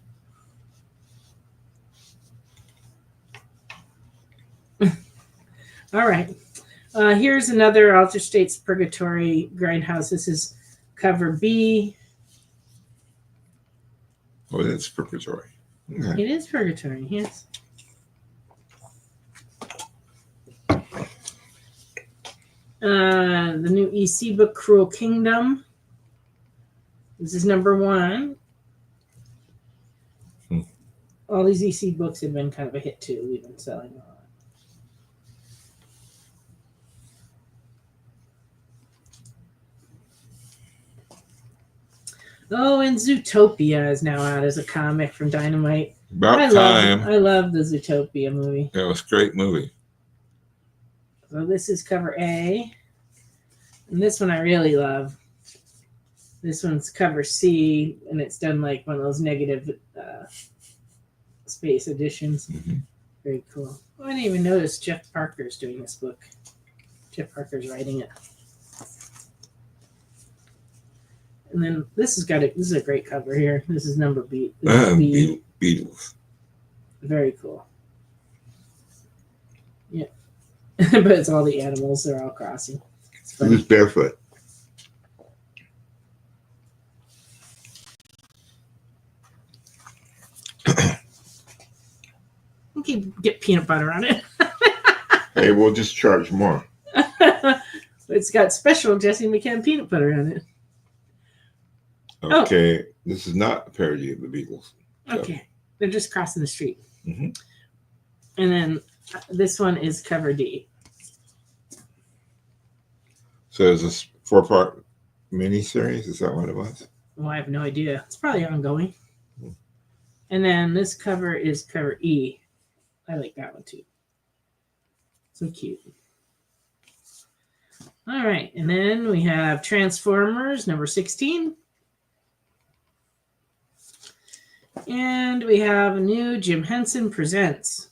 All right. Here's another Altered States Purgatory Grindhouse. This is cover B. Oh, that's Purgatory. Okay. It is Purgatory, yes. The new EC book, Cruel Kingdom. This is number 1. all these EC books have been kind of a hit too. We've been selling a lot. Oh, and Zootopia is now out as a comic from Dynamite. About time. I love the Zootopia movie. It was a great movie. So this is cover A. And this one I really love. This one's cover C, and it's done like one of those negative space editions. Mm-hmm. Very cool. Oh, I didn't even notice Jeff Parker's doing this book. Jeff Parker's writing it. And then this is a great cover here. This is number B. B. Beatles. Very cool. Yeah. But it's all the animals, they're all crossing. Who's barefoot? Okay, get peanut butter on it. Hey, we'll just charge more. It's got special Jesse McCann peanut butter on it. Okay, This is not a parody of the Beatles. So. Okay, they're just crossing the street. Mm-hmm. And then this one is cover D. So is this 4-part miniseries? Is that what it was? Well, I have no idea. It's probably ongoing. And then this cover is cover E. I like that one too. So cute. All right, and then we have Transformers number 16. And we have a new Jim Henson Presents.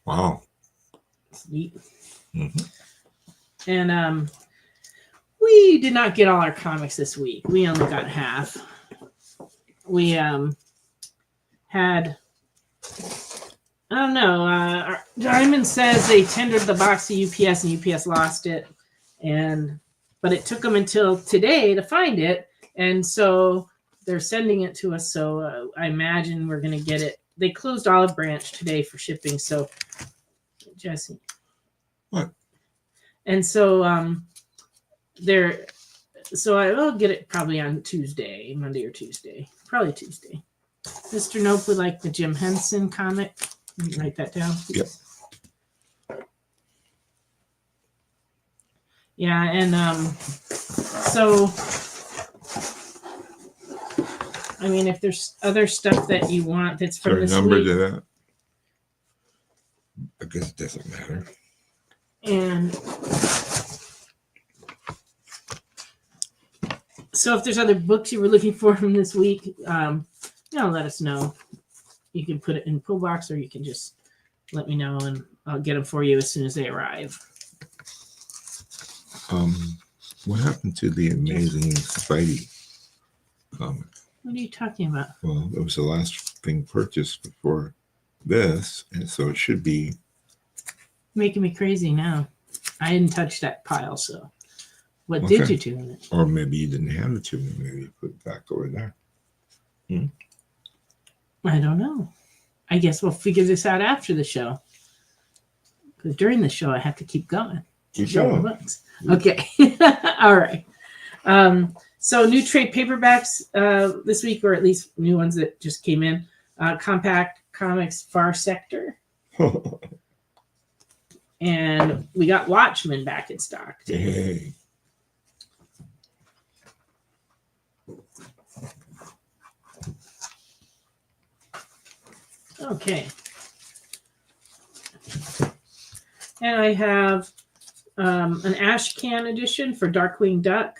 Wow. It's neat. Mm-hmm. And we did not get all our comics this week. We only got half. We had, I don't know, Diamond says they tendered the box to UPS and UPS lost it. But it took them until today to find it. And so they're sending it to us. So I imagine we're going to get it. They closed Olive Branch today for shipping. So, Jesse. What? And so so I will get it probably on Tuesday, Monday or Tuesday. Probably Tuesday. Mr. Nope would like the Jim Henson comic. Let me write that down, please. Yep. Yeah, and so I mean, if there's other stuff that you want that's from this number week, to that? I guess it doesn't matter. And so if there's other books you were looking for from this week, let us know. You can put it in pull box, or you can just let me know, and I'll get them for you as soon as they arrive. What happened to the Amazing Spidey comic? What are you talking about? Well, it was the last thing purchased before this, and so it should be making me crazy now. I didn't touch that pile, so what did you do in it? Or maybe you didn't hand it to me. Maybe you put it back over there. I don't know. I guess we'll figure this out after the show. Because during the show, I have to keep going. Keep going. Books. Okay. All right. So new trade paperbacks this week, or at least new ones that just came in. Compact Comics Far Sector. And we got Watchmen back in stock. Hey. Okay. And I have an ash can edition for Darkwing Duck.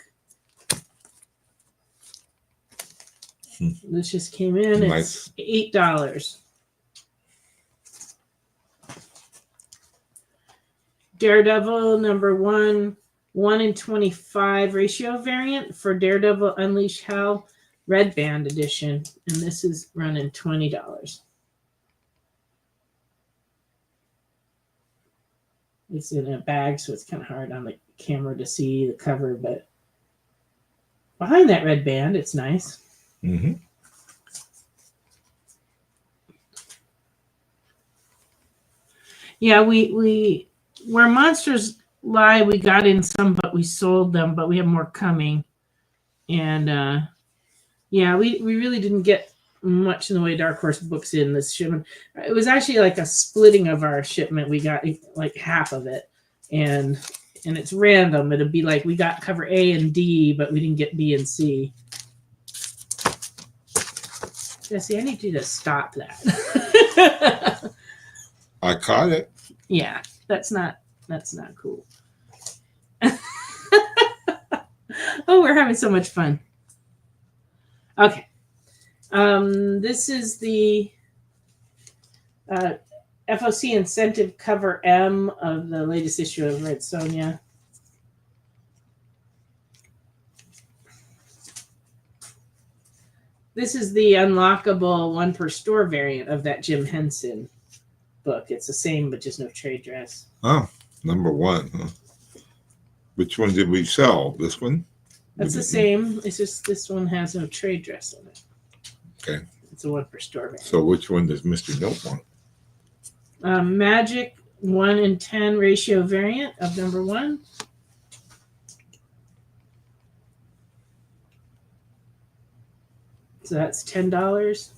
This just came in. Nice. It's $8. Daredevil number 1 in 25 ratio variant for Daredevil Unleash Hell Red Band edition. And this is running $20. It's in a bag, so it's kind of hard on the camera to see the cover, but behind that red band, it's nice. Mm-hmm. Yeah, we where Monsters Live, we got in some, but we sold them, but we have more coming. And yeah, we really didn't get much in the way of Dark Horse books in this shipment. It was actually like a splitting of our shipment. We got like half of it, and it's random. It'd be like we got cover A and D, but we didn't get B and C. Jesse, I need you to stop that. I caught it. Yeah, that's not cool. Oh, we're having so much fun. Okay. This is the FOC incentive cover M of the latest issue of Red Sonja. This is the unlockable one per store variant of that Jim Henson book. It's the same, but just no trade dress. Oh, number 1. Huh? Which one did we sell? This one? That's the same. It's just this one has no trade dress on it. Okay. It's a one per store variant. So which one does Mr. Note want? Magic 1 in 10 ratio variant of number 1. So that's $10.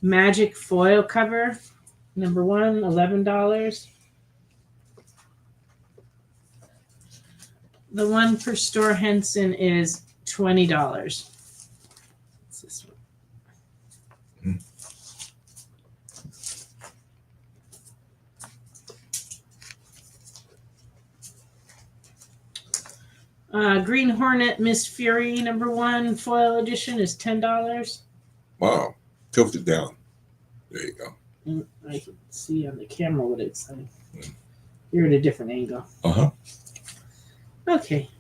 Magic foil cover, number 1, $11. The one per store Henson is $20. What's this one? Green Hornet Miss Fury number 1 foil edition is $10. Wow. Tilt it down. There you go. And I can see on the camera what it's like. You're at a different angle. Uh-huh. Okay.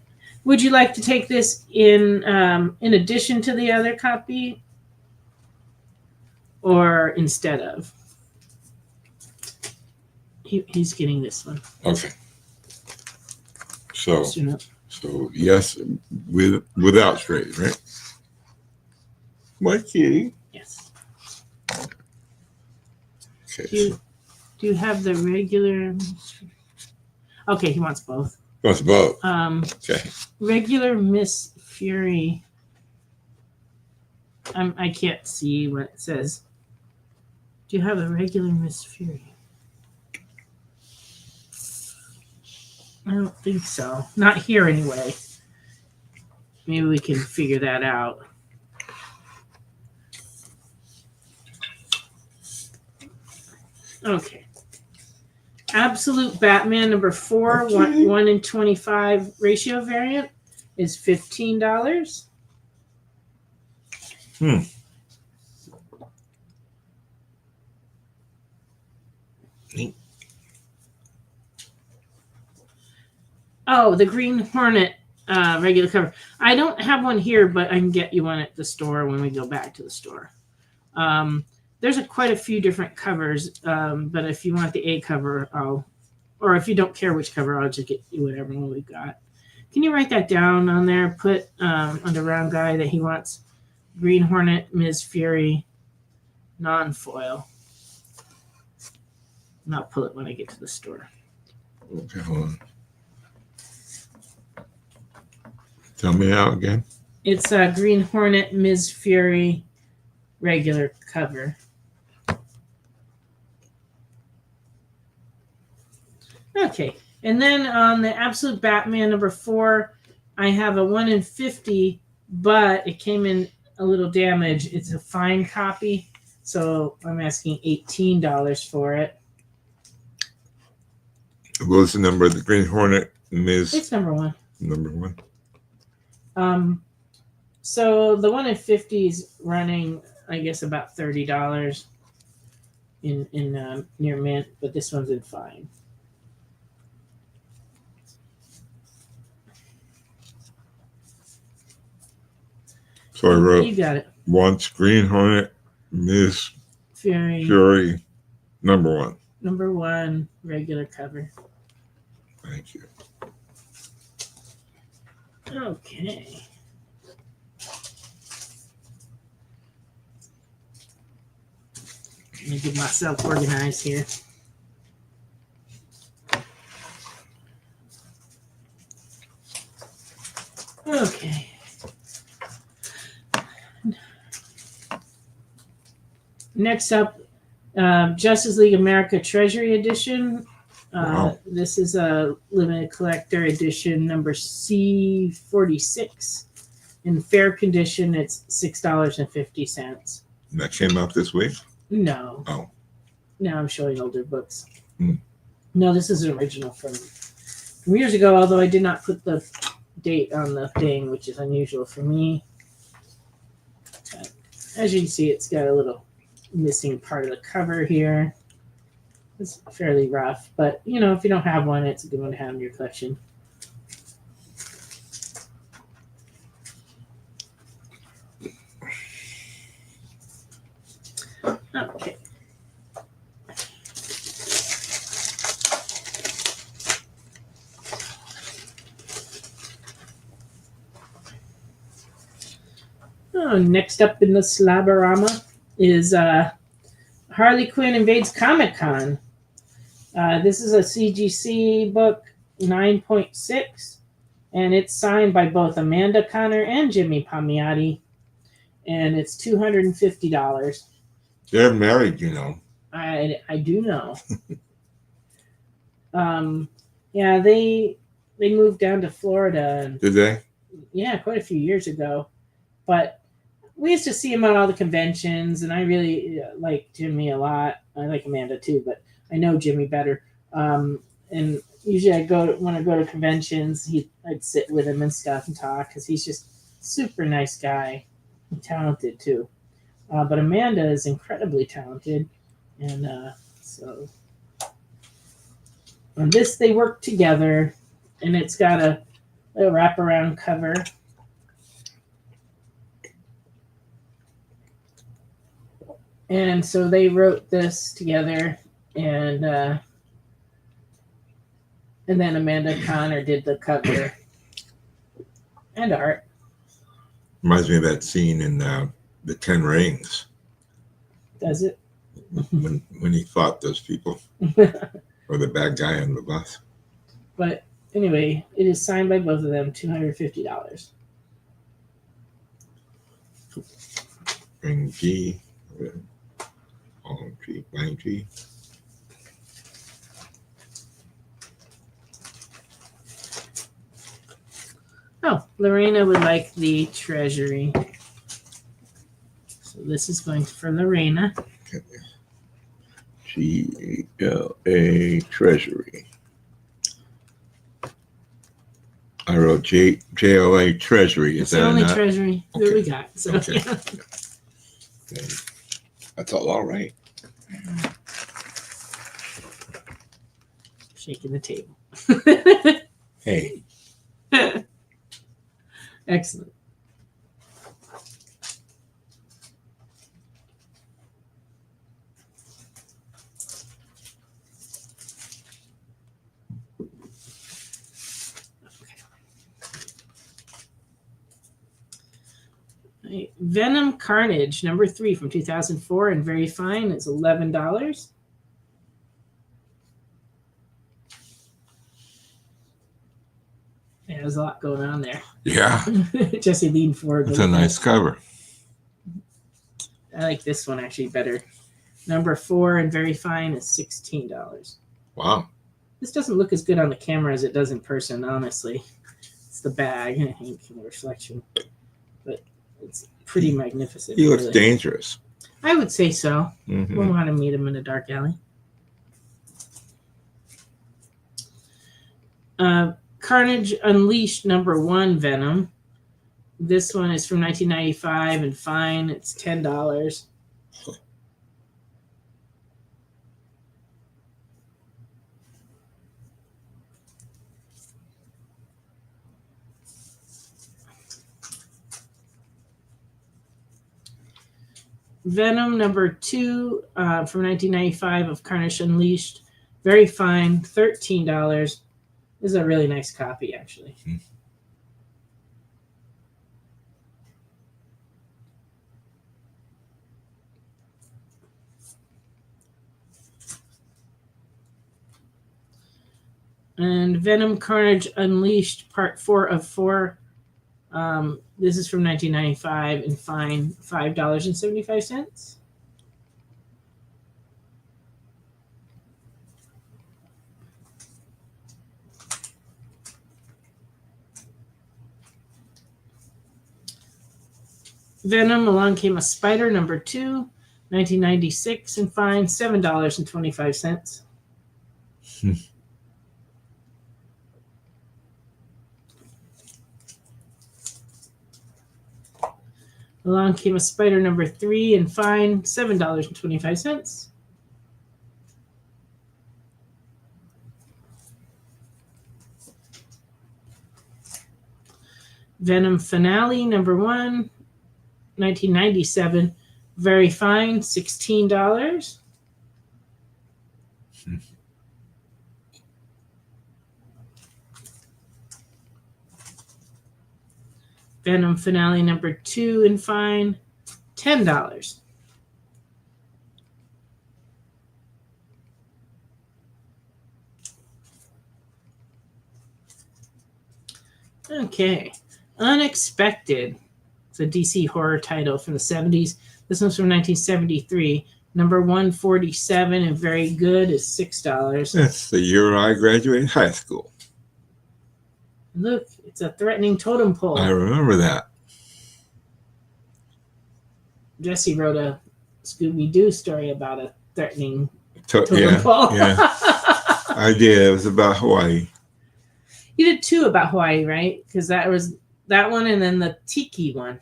Would you like to take this in addition to the other copy or instead of? He's getting this one. Okay. So yes, without trade, right? My kitty. Yes. Okay. Do you have the regular? Okay, he wants both. Wants both. Okay. Regular Miss Fury. I can't see what it says. Do you have a regular Miss Fury? I don't think so. Not here anyway. Maybe we can figure that out. Okay. Absolute Batman number 4, 1 in 25 ratio variant is $15. Oh, the Green Hornet regular cover. I don't have one here, but I can get you one at the store when we go back to the store. There's quite a few different covers, but if you want the A cover, or if you don't care which cover, I'll just get you whatever one we've got. Can you write that down on there? Put on the round guy that he wants Green Hornet, Ms. Fury, non-foil. And I'll pull it when I get to the store. Okay, hold on. Tell me out again. It's Green Hornet, Ms. Fury, regular cover. Okay, and then on the Absolute Batman number 4, I have a 1 in 50, but it came in a little damaged. It's a fine copy, so I'm asking $18 for it. What was the number of the Green Hornet, Ms.? It's number 1. Number 1. So the 1 in 50 is running, I guess, about $30 in near mint, but this one's in fine. So I wrote, you got it. Wants Green Hornet, Miss Fury, number 1. Number 1, regular cover. Thank you. Okay. Let me get myself organized here. Okay. Next up, Justice League America Treasury Edition. Wow. This is a limited collector edition number C46. In fair condition, it's $6.50. That came out this week? No. Oh. Now I'm showing older books. Hmm. No, this is an original from years ago, although I did not put the date on the thing, which is unusual for me. As you can see, it's got a little missing part of the cover here. It's fairly rough, but you know, if you don't have one, it's a good one to have in your collection. Okay. Oh, next up in the Slaborama is Harley Quinn Invades Comic-Con. This is a CGC book 9.6, and it's signed by both Amanda Conner and Jimmy Palmiotti, and it's $250. They're married, you know. I do know. Yeah, they moved down to Florida. And, did they? Yeah, quite a few years ago. But we used to see him at all the conventions, and I really like Jimmy a lot. I like Amanda too, but I know Jimmy better. And usually when I go to conventions, I'd sit with him and stuff and talk because he's just a super nice guy and talented too. But Amanda is incredibly talented, and so on this they work together, and it's got a wraparound cover. And so they wrote this together, and then Amanda Conner did the cover and art. Reminds me of that scene in The 10 Rings. Does it? when he fought those people. Or the bad guy on the bus. But anyway, it is signed by both of them, $250. Ring G. G, blank G. Oh, Lorena would like the Treasury. So this is going for Lorena. Okay. GLA Treasury. I wrote JOA Treasury. It's the only Treasury that we got. So, okay. Yeah. Okay. That's all right. Shaking the table. Hey. Excellent. Okay. Venom Carnage number 3 from 2004 and very fine. It's $11. Yeah, there's a lot going on there. Yeah. Jesse leaned forward. It's a nice cover. I like this one actually better. Number 4 and very fine is $16. Wow. This doesn't look as good on the camera as it does in person, honestly. It's the bag, I think, and the reflection. But it's pretty magnificent. He looks really. dangerous. I would say so. Mm-hmm. We'll want to meet him in a dark alley. Carnage Unleashed number 1 Venom. This one is from 1995 and fine. It's $10. Venom number 2 from 1995 of Carnage Unleashed. Very fine, $13. This is a really nice copy, actually. Mm-hmm. And Venom Carnage Unleashed, Part 4 of 4. This is from 1995 and fine $5.75. Venom, Along Came a Spider, number 2, 1996 and fine $7.25. Along Came a Spider, number 3, and fine $7.25. Venom Finale, number 1, 1997, very fine, $16. Venom Finale, number 2, and fine, $10. Okay, Unexpected. It's a DC horror title from the 70s. This one's from 1973. Number 147 and very good is $6. That's the year I graduated high school. Look, it's a threatening totem pole. I remember that. Jesse wrote a Scooby-Doo story about a threatening totem pole. Yeah, I did. It was about Hawaii. You did 2 about Hawaii, right? Because that was that one and then the Tiki one,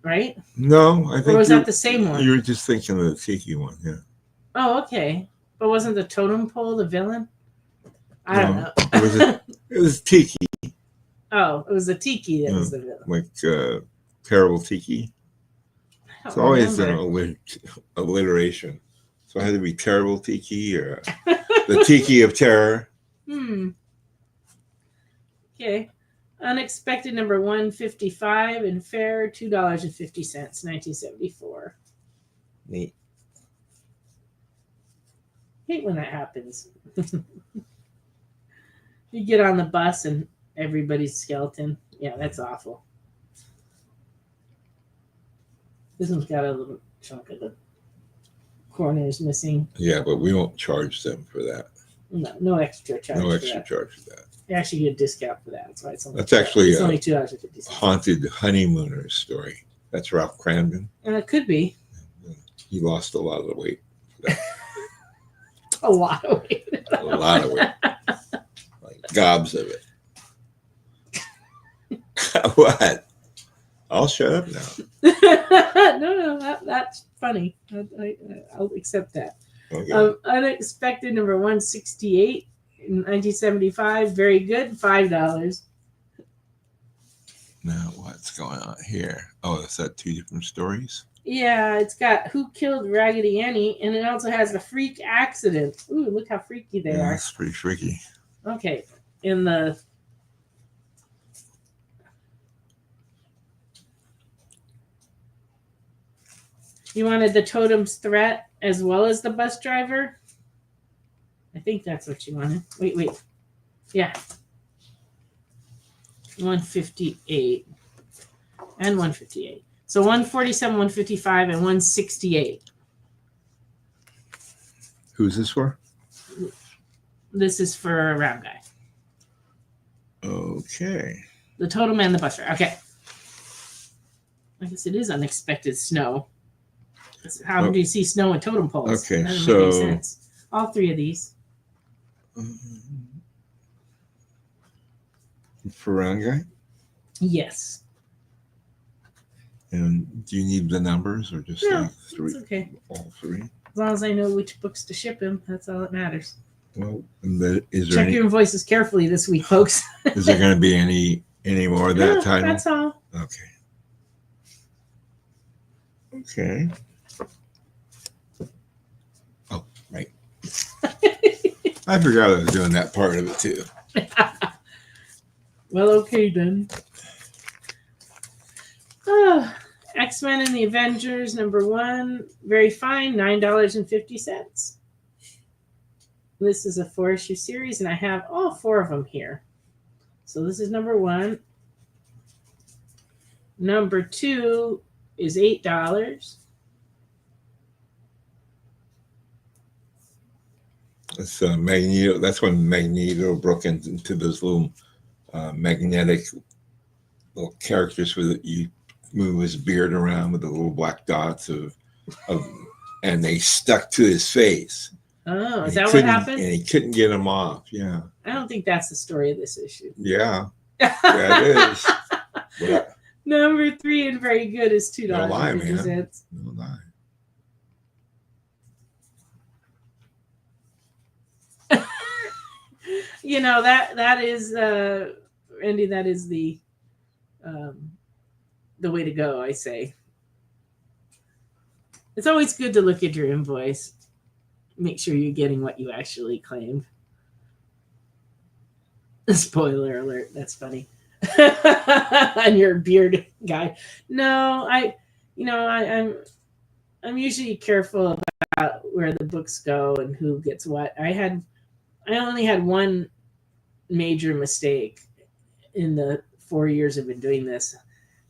right? No, I think. Or was that the same one? You were just thinking of the Tiki one, yeah. Oh, okay. But wasn't the totem pole the villain? I don't know. It was Tiki. Oh, it was the Tiki that was the villain. Like Terrible Tiki. It's always an alliteration. So it had to be Terrible Tiki or the Tiki of Terror. Okay. Unexpected, number 155 and fair, $2.50, 1974. Neat. Hate when that happens. You get on the bus and everybody's skeleton. Yeah, that's awful. This one's got a little chunk of the corners missing. Yeah, but we won't charge them for that. No extra charge. No extra charge for that. You actually get a discount for that. That's why it's only. That's actually it's only $2.50. Haunted Honeymooners story. That's Ralph Cramden. And it could be. He lost a lot of the weight for that. A lot of weight. A lot of weight. Like gobs of it. What? I'll shut up now. No, that's funny. I'll accept that. Okay. Unexpected, number 168 in 1975. Very good, $5. Now, what's going on here? Oh, is that 2 different stories? Yeah, it's got Who Killed Raggedy Annie, and it also has the freak accident. Ooh, look how freaky they are. That's pretty freaky. Okay, in the... You wanted the totem's threat as well as the bus driver? I think that's what you wanted. Wait. Yeah. 158 and 158. So 147, 155, and 168. Who's this for? This is for a round guy. Okay. The totem and the bus driver. Okay. I guess it is unexpected snow. How do you see snow and totem poles? Okay, that doesn't so make any sense. All 3 of these. For round guy? Yes. And do you need the numbers or just No, like 3? it's okay. All 3? As long as I know which books to ship him, that's all that matters. Well, is there Check your invoices carefully this week, folks. Is there going to be any more of that title? That's all. Okay. Oh, right. I forgot I was doing that part of it too. Well, okay then. X-Men and the Avengers, number 1, very fine, $9.50. This is a 4-issue series, and I have all 4 of them here. So this is number 1. Number 2 is $8. It's Magneto. That's when Magneto broke into those little magnetic little characters with you move his beard around with the little black dots and they stuck to his face. Oh, is that what happened? And he couldn't get them off. Yeah. I don't think that's the story of this issue. Yeah. Yeah, it is. But Number 3 and very good is $2. No lie, man. No lie. You know, that is Randy, that is the way to go, I say. It's always good to look at your invoice. Make sure you're getting what you actually claimed. Spoiler alert, that's funny. And you're a beard guy. No, I'm usually careful about where the books go and who gets what. I only had one major mistake in the 4 years I've been doing this,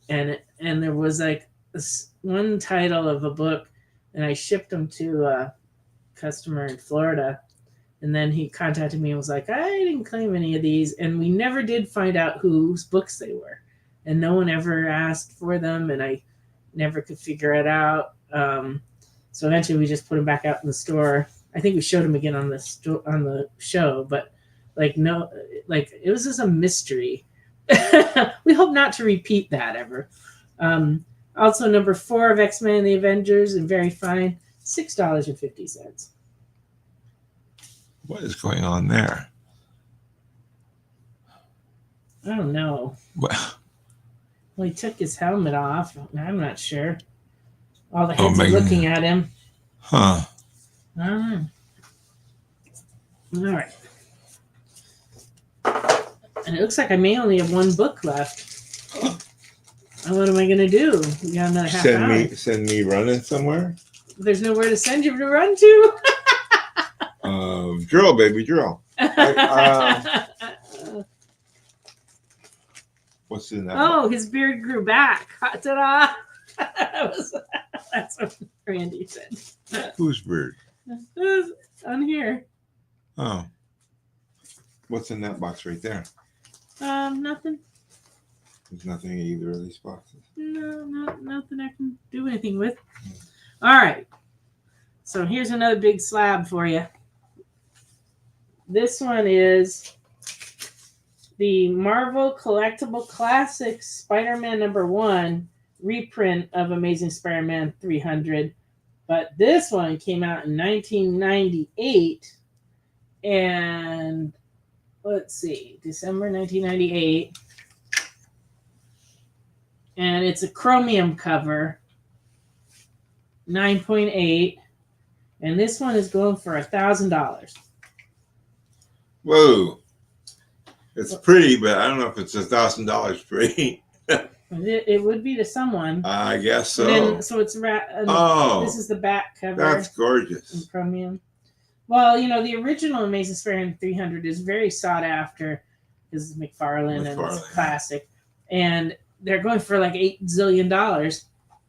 and there was like this one title of a book, and I shipped them to a customer in Florida, and then he contacted me and was like, I didn't claim any of these, and we never did find out whose books they were, and no one ever asked for them, and I never could figure it out. So eventually we just put them back out in the store. I think we showed them again on the show, but it was just a mystery. We hope not to repeat that ever. Also, number 4 of X-Men and the Avengers, and very fine, $6.50. What is going on there? I don't know. Well, he took his helmet off. I'm not sure. All the heads are looking at him. Huh. All right. And it looks like I may only have one book left. And what am I going to do? We got another half hour. Send me running somewhere? There's nowhere to send you to run to. Drill, baby, drill. What's in that? Oh, his beard grew back. Ta-da! That's what Randy said. Whose beard? On here. Oh. What's in that box right there? Nothing. There's nothing in either of these boxes. No, nothing I can do anything with. All right. So here's another big slab for you. This one is the Marvel Collectible Classics Spider-Man #1 reprint of Amazing Spider-Man 300. But this one came out in 1998. And let's see, December 1998. And it's a chromium cover, 9.8. And this one is going for $1,000. Whoa. It's pretty, but I don't know if it's $1,000 pretty. It would be to someone. I guess so. So it's this is the back cover. That's gorgeous. In chromium. Well, the original Amazing Spider-Man 300 is very sought after because it's McFarlane and it's classic. And they're going for like $8 zillion.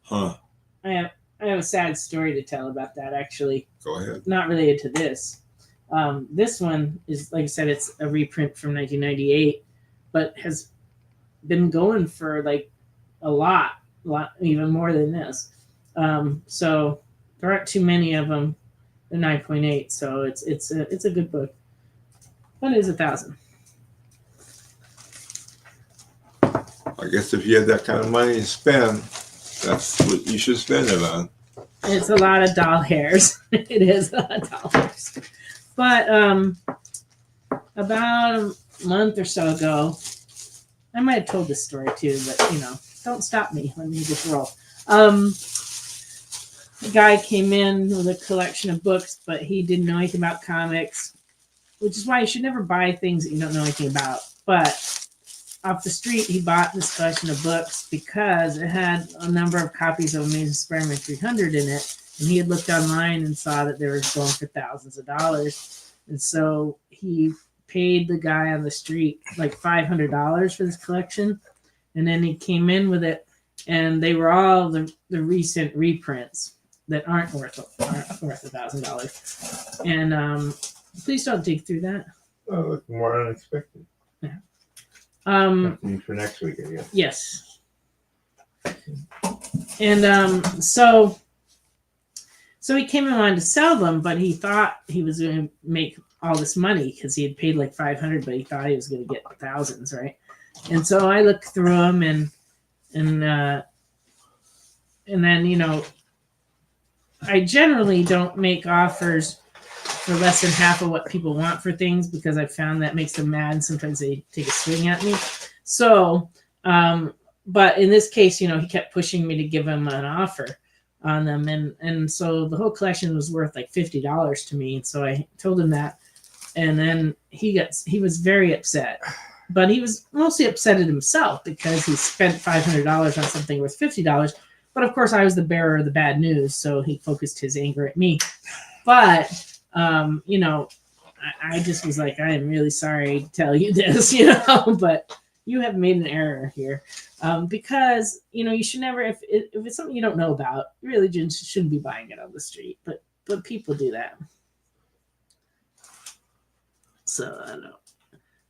Huh. I have a sad story to tell about that, actually. Go ahead. Not related to this. This one is, like I said, it's a reprint from 1998, but has been going for like a lot, even more than this. So there aren't too many of them. They're 9.8, so it's a good book. But it is $1,000. I guess if you had that kind of money to spend, that's what you should spend it on. It's a lot of doll hairs. It is a lot of doll hairs. But about a month or so ago, I might have told this story too, but don't stop me. Let me just roll. A guy came in with a collection of books, but he didn't know anything about comics, which is why you should never buy things that you don't know anything about. But off the street, he bought this collection of books because it had a number of copies of Amazing Spider-Man 300 in it. And he had looked online and saw that they were going for thousands of dollars. And so he paid the guy on the street like $500 for this collection. And then he came in with it, and they were all the recent reprints that aren't worth $1,000. And please don't dig through that. Oh, it's more unexpected. Yeah. For next week, I guess. Yes. And so he came and wanted to sell them, but he thought he was going to make all this money because he had paid like $500, but he thought he was going to get thousands, right? And so I looked through them, and then, I generally don't make offers for less than half of what people want for things, because I found that makes them mad. Sometimes they take a swing at me. So, but in this case, he kept pushing me to give him an offer on them. And so the whole collection was worth like $50 to me. So I told him that. And then he was very upset. But he was mostly upset at himself because he spent $500 on something worth $50. But of course, I was the bearer of the bad news, so he focused his anger at me. But, I just was like, I am really sorry to tell you this, but you have made an error here. Because, you should never, if it's something you don't know about, you really shouldn't be buying it on the street. But people do that. So, I don't know.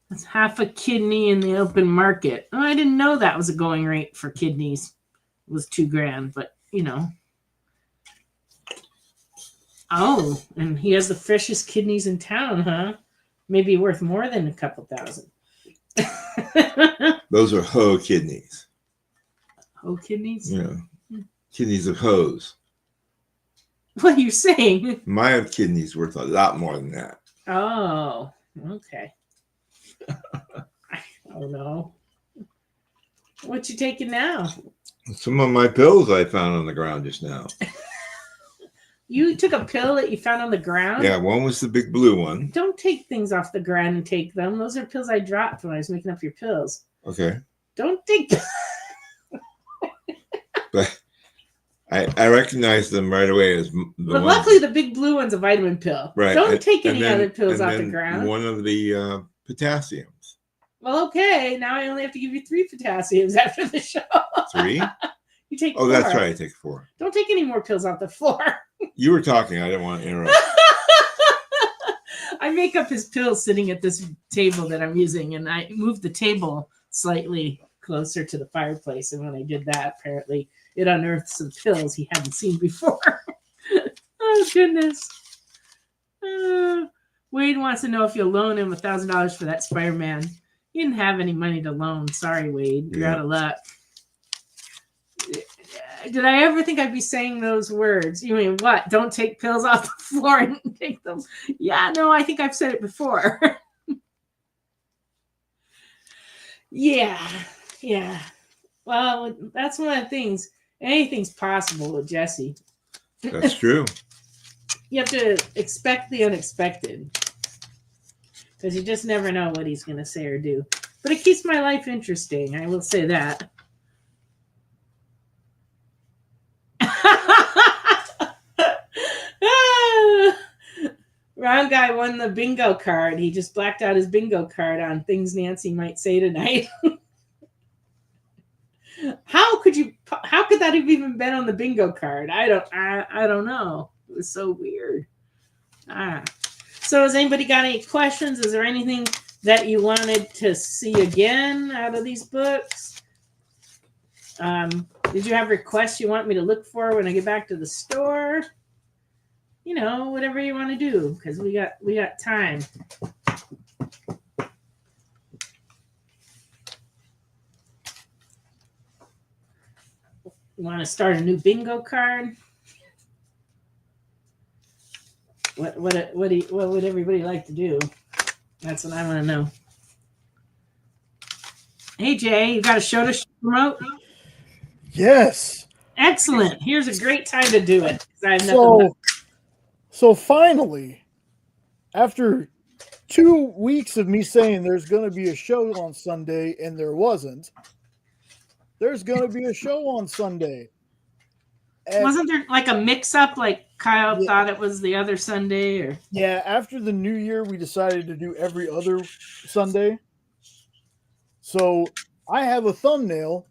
That's half a kidney in the open market. Oh, I didn't know that was a going rate for kidneys. It was $2,000, but Oh, and he has the freshest kidneys in town, huh? Maybe worth more than a couple thousand. Those are hoe kidneys. Hoe kidneys? Yeah. Kidneys of hoes. What are you saying? My kidney's worth a lot more than that. Oh, okay. I don't know. What you taking now? Some of my pills I found on the ground just now. You took a pill that you found on the ground? Yeah, one was the big blue one. Don't take things off the ground and take them. Those are pills I dropped when I was making up your pills. Okay. Don't take But I recognized them right away as But luckily the big blue one's a vitamin pill. Right. Don't take any other pills off the then ground. one of the potassiums. Well, okay. Now I only have to give you 3 potassiums after the show. 3? You take 4. Oh, that's right. I take 4. Don't take any more pills off the floor. You were talking. I didn't want to interrupt. I make up his pills sitting at this table that I'm using, and I moved the table slightly closer to the fireplace. And when I did that, apparently it unearthed some pills he hadn't seen before. Oh, goodness. Wade wants to know if you'll loan him $1,000 for that Spider-Man. He didn't have any money to loan. Sorry, Wade. You're out of luck. Did I ever think I'd be saying those words? You mean what? Don't take pills off the floor and take them. Yeah, no, I think I've said it before. Yeah. Well, that's one of the things. Anything's possible with Jesse. That's true. You have to expect the unexpected. Because you just never know what he's going to say or do. But it keeps my life interesting. I will say that. Round guy won the bingo card. He just blacked out his bingo card on things Nancy might say tonight. How could that have even been on the bingo card? I don't know. It was so weird. So has anybody got any questions? Is there anything that you wanted to see again out of these books? Did you have requests you want me to look for when I get back to the store? Whatever you want to do, because we got time. You want to start a new bingo card? What would everybody like to do? That's what I want to know. Hey Jay, you got a show to promote? Yes. Excellent. Here's a great time to do it. I have nothing left. So finally, after 2 weeks of me saying there's going to be a show on Sunday and there wasn't, there's going to be a show on Sunday. Wasn't there like a mix-up? Like Kyle thought it was the other Sunday, or yeah, after the New Year, we decided to do every other Sunday. So I have a thumbnail.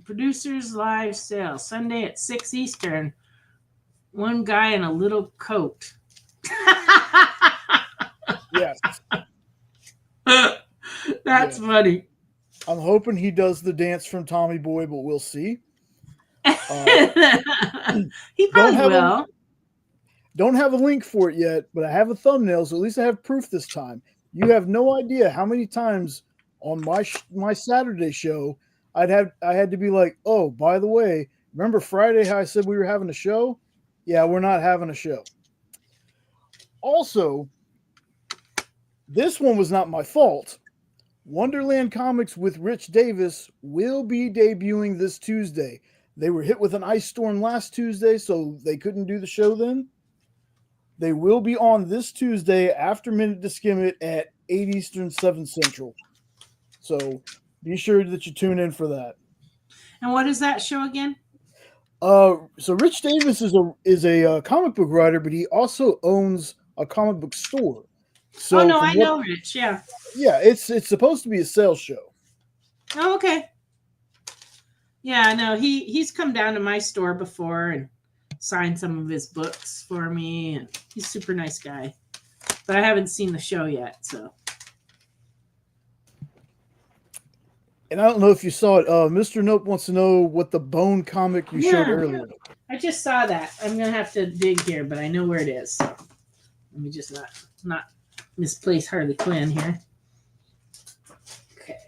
Producers Live Sale Sunday at 6 Eastern. One guy in a little coat. Yes, that's funny. I'm hoping he does the dance from Tommy Boy, but we'll see. He probably will. Don't have a link for it yet, but I have a thumbnail, so at least I have proof this time. You have no idea how many times on my Saturday show I had to be like, oh, by the way, remember Friday how I said we were having a show? Yeah, we're not having a show. Also, this one was not my fault. Wonderland Comics with Rich Davis will be debuting this Tuesday. They were hit with an ice storm last Tuesday, so they couldn't do the show then. They will be on this Tuesday after Minute to Skim It at 8 Eastern, 7 Central. So be sure that you tune in for that. And what is that show again? So Rich Davis is a comic book writer, but he also owns a comic book store. So I know Rich. Yeah. Yeah, it's supposed to be a sales show. Oh, okay. Yeah, no, he's come down to my store before and signed some of his books for me, and he's a super nice guy. But I haven't seen the show yet, so. And I don't know if you saw it. Mr. Nope wants to know what the Bone comic you showed earlier. I just saw that. I'm gonna have to dig here, but I know where it is. So let me just not misplace Harley Quinn here. Okay.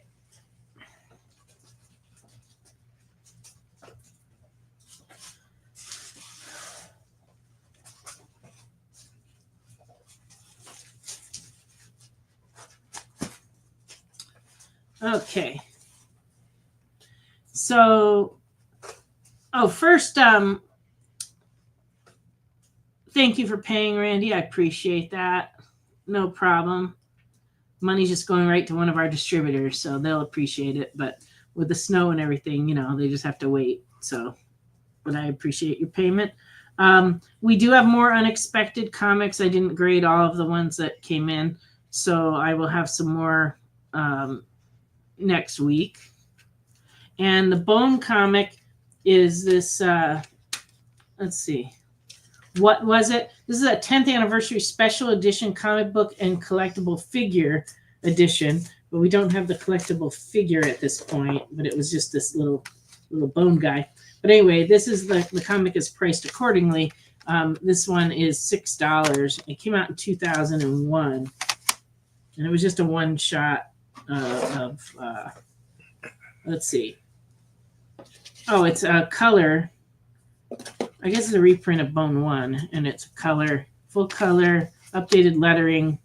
Okay. So, first, thank you for paying, Randy. I appreciate that. No problem. Money's just going right to one of our distributors, so they'll appreciate it. But with the snow and everything, they just have to wait. So, but I appreciate your payment. We do have more unexpected comics. I didn't grade all of the ones that came in, so I will have some more next week. And the Bone comic is this, let's see. What was it? This is a 10th anniversary special edition comic book and collectible figure edition, but we don't have the collectible figure at this point, but it was just this little bone guy. But anyway, this is the comic is priced accordingly. This one is $6. It came out in 2001, and it was just a one shot of let's see. Oh, it's a color. I guess it's a reprint of Bone 1, and it's a color, full color, updated lettering,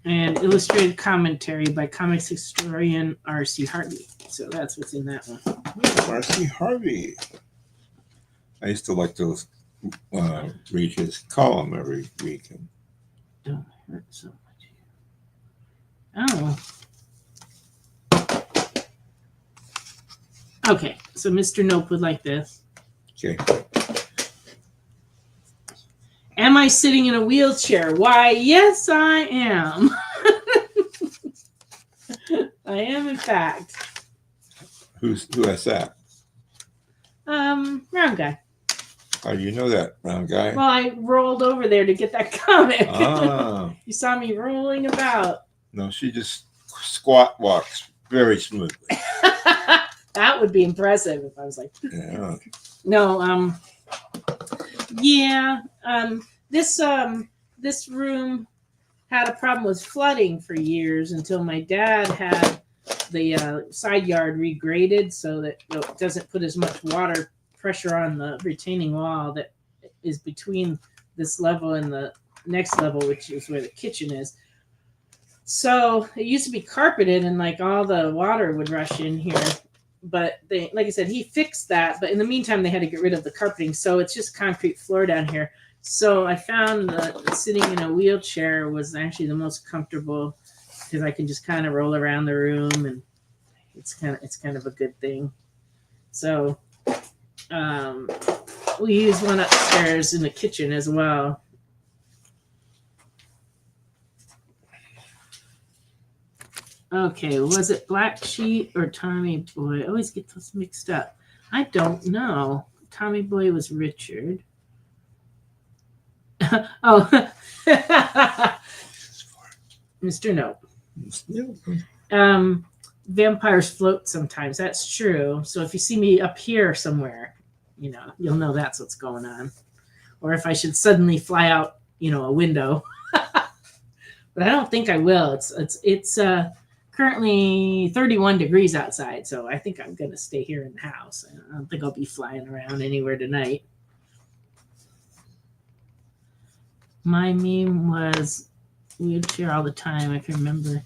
and illustrated commentary by comics historian R.C. Harvey. So that's what's in that one. R.C. Harvey. I used to like to read his column every week. Don't hurt so much. Oh. Okay, so Mr. Nope would like this. Okay. Am I sitting in a wheelchair? Why, yes, I am. I am, in fact. Who has that? Round guy. How do you know that, round guy? Well, I rolled over there to get that comic. Ah. You saw me rolling about. No, she just squat walks very smoothly. That would be impressive if I was like. Yeah. No. Yeah. This room had a problem with flooding for years until my dad had the side yard regraded so that it doesn't put as much water pressure on the retaining wall that is between this level and the next level, which is where the kitchen is. So it used to be carpeted and like all the water would rush in here. But like I said, he fixed that. But in the meantime, they had to get rid of the carpeting. So it's just concrete floor down here. So I found that sitting in a wheelchair was actually the most comfortable because I can just kind of roll around the room. And It's kind of a good thing. So we use one upstairs in the kitchen as well. Okay, was it Black Sheep or Tommy Boy? I always get those mixed up. I don't know. Tommy Boy was Richard. Oh, Mr. Nope. Vampires float sometimes. That's true. So if you see me up here somewhere, you'll know that's what's going on. Or if I should suddenly fly out, a window. But I don't think I will. It's currently 31 degrees outside, so I think I'm gonna stay here in the house. I don't think I'll be flying around anywhere tonight. My meme was wheelchair all the time. I can remember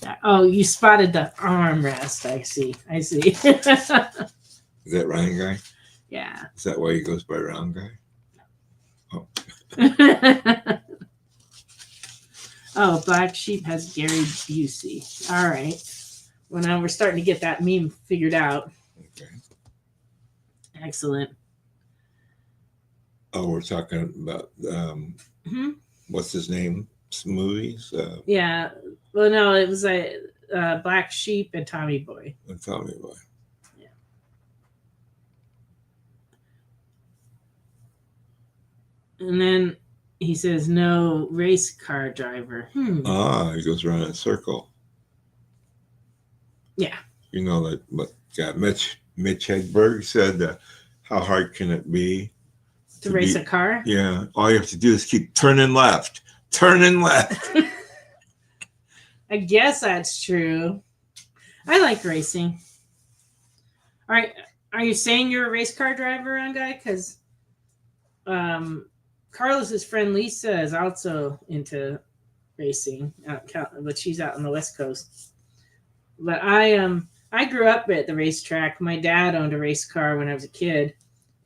that. Oh, you spotted the armrest. I see. Is that Ryan Guy? Yeah. Is that why he goes by Round Guy? Oh. Oh, Black Sheep has Gary Busey. All right. Well, now we're starting to get that meme figured out. Okay. Excellent. Oh, we're talking about what's his name? Movies? Yeah. Well, no, it was Black Sheep and Tommy Boy. And Tommy Boy. Yeah. And then he says, no race car driver. Ah, he goes around in a circle. Yeah. You know, like what Mitch Hedberg said, how hard can it be to race a car? Yeah. All you have to do is keep turning left. Turning left. I guess that's true. I like racing. All right. Are you saying you're a race car driver, on guy? Because Carlos's friend Lisa is also into racing, but she's out on the West Coast. But I grew up at the racetrack. My dad owned a race car when I was a kid,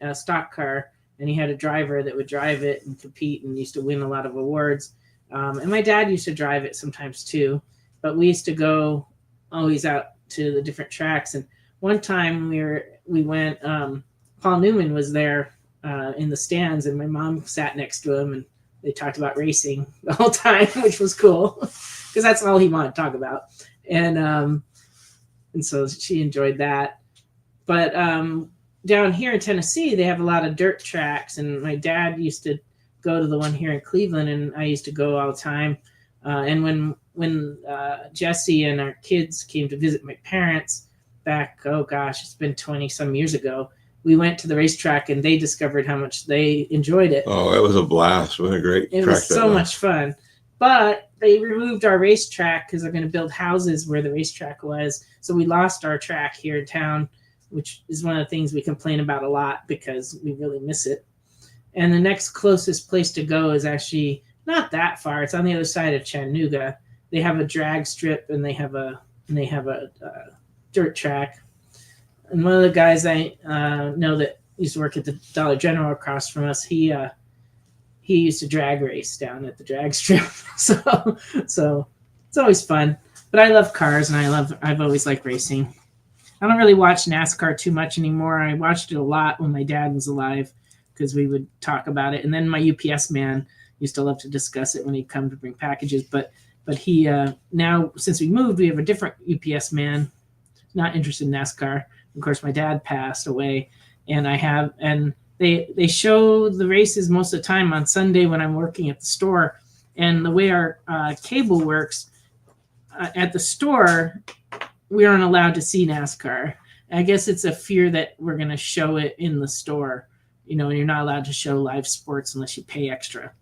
a stock car, and he had a driver that would drive it and compete and used to win a lot of awards. And my dad used to drive it sometimes too. But we used to go always out to the different tracks. And one time we went. Paul Newman was there in the stands, and my mom sat next to him, and they talked about racing the whole time, which was cool because that's all he wanted to talk about. And so she enjoyed that. But down here in Tennessee, they have a lot of dirt tracks, and my dad used to go to the one here in Cleveland, and I used to go all the time. And when Jesse and our kids came to visit my parents back, oh gosh, it's been 20 some years ago, we went to the racetrack, and they discovered how much they enjoyed it. Oh, it was a blast. What a great track. It was so much fun. But they removed our racetrack because they're going to build houses where the racetrack was. So we lost our track here in town, which is one of the things we complain about a lot because we really miss it. And the next closest place to go is actually not that far. It's on the other side of Chattanooga. They have a drag strip, and they have a dirt track. And one of the guys I know that used to work at the Dollar General across from us, he used to drag race down at the drag strip. so it's always fun. But I love cars, and I've always liked racing. I don't really watch NASCAR too much anymore. I watched it a lot when my dad was alive because we would talk about it. And then my UPS man used to love to discuss it when he'd come to bring packages. But he now, since we moved, we have a different UPS man, not interested in NASCAR. Of course, my dad passed away, and they show the races most of the time on Sunday when I'm working at the store. And the way our cable works, at the store, we aren't allowed to see NASCAR. I guess it's a fear that we're going to show it in the store. And you're not allowed to show live sports unless you pay extra.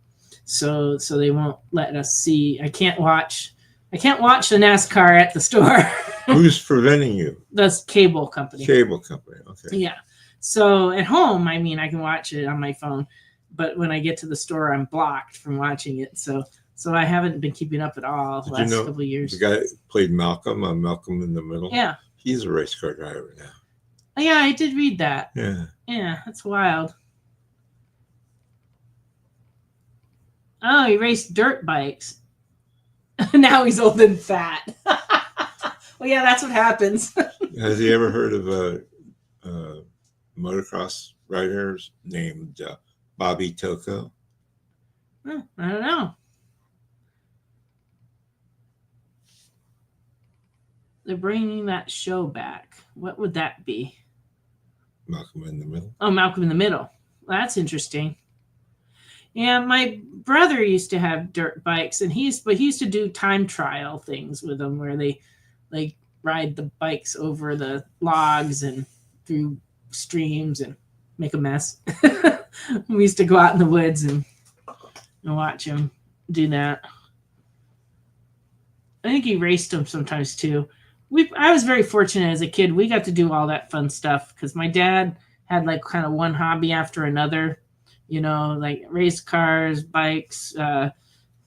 So they won't let us see. I can't watch the NASCAR at the store. Who's preventing you? The cable company. Cable company, okay. Yeah. So at home, I can watch it on my phone, but when I get to the store, I'm blocked from watching it. So I haven't been keeping up at all the last couple of years. The guy that played Malcolm on Malcolm in the Middle? Yeah. He's a race car driver now. Oh, yeah, I did read that. Yeah. Yeah, that's wild. Oh, he raced dirt bikes. Now he's old and fat. Well, yeah, that's what happens. Has he ever heard of a motocross rider named Bobby Toko? I don't know. They're bringing that show back. What would that be? Malcolm in the Middle. Oh, Malcolm in the Middle. Well, that's interesting. Yeah, my brother used to have dirt bikes, and he used to do time trial things with them, where they like ride the bikes over the logs and through streams and make a mess. We used to go out in the woods and watch him do that. I think he raced them sometimes too. I was very fortunate as a kid. We got to do all that fun stuff because my dad had like kind of one hobby after another, like race cars, bikes.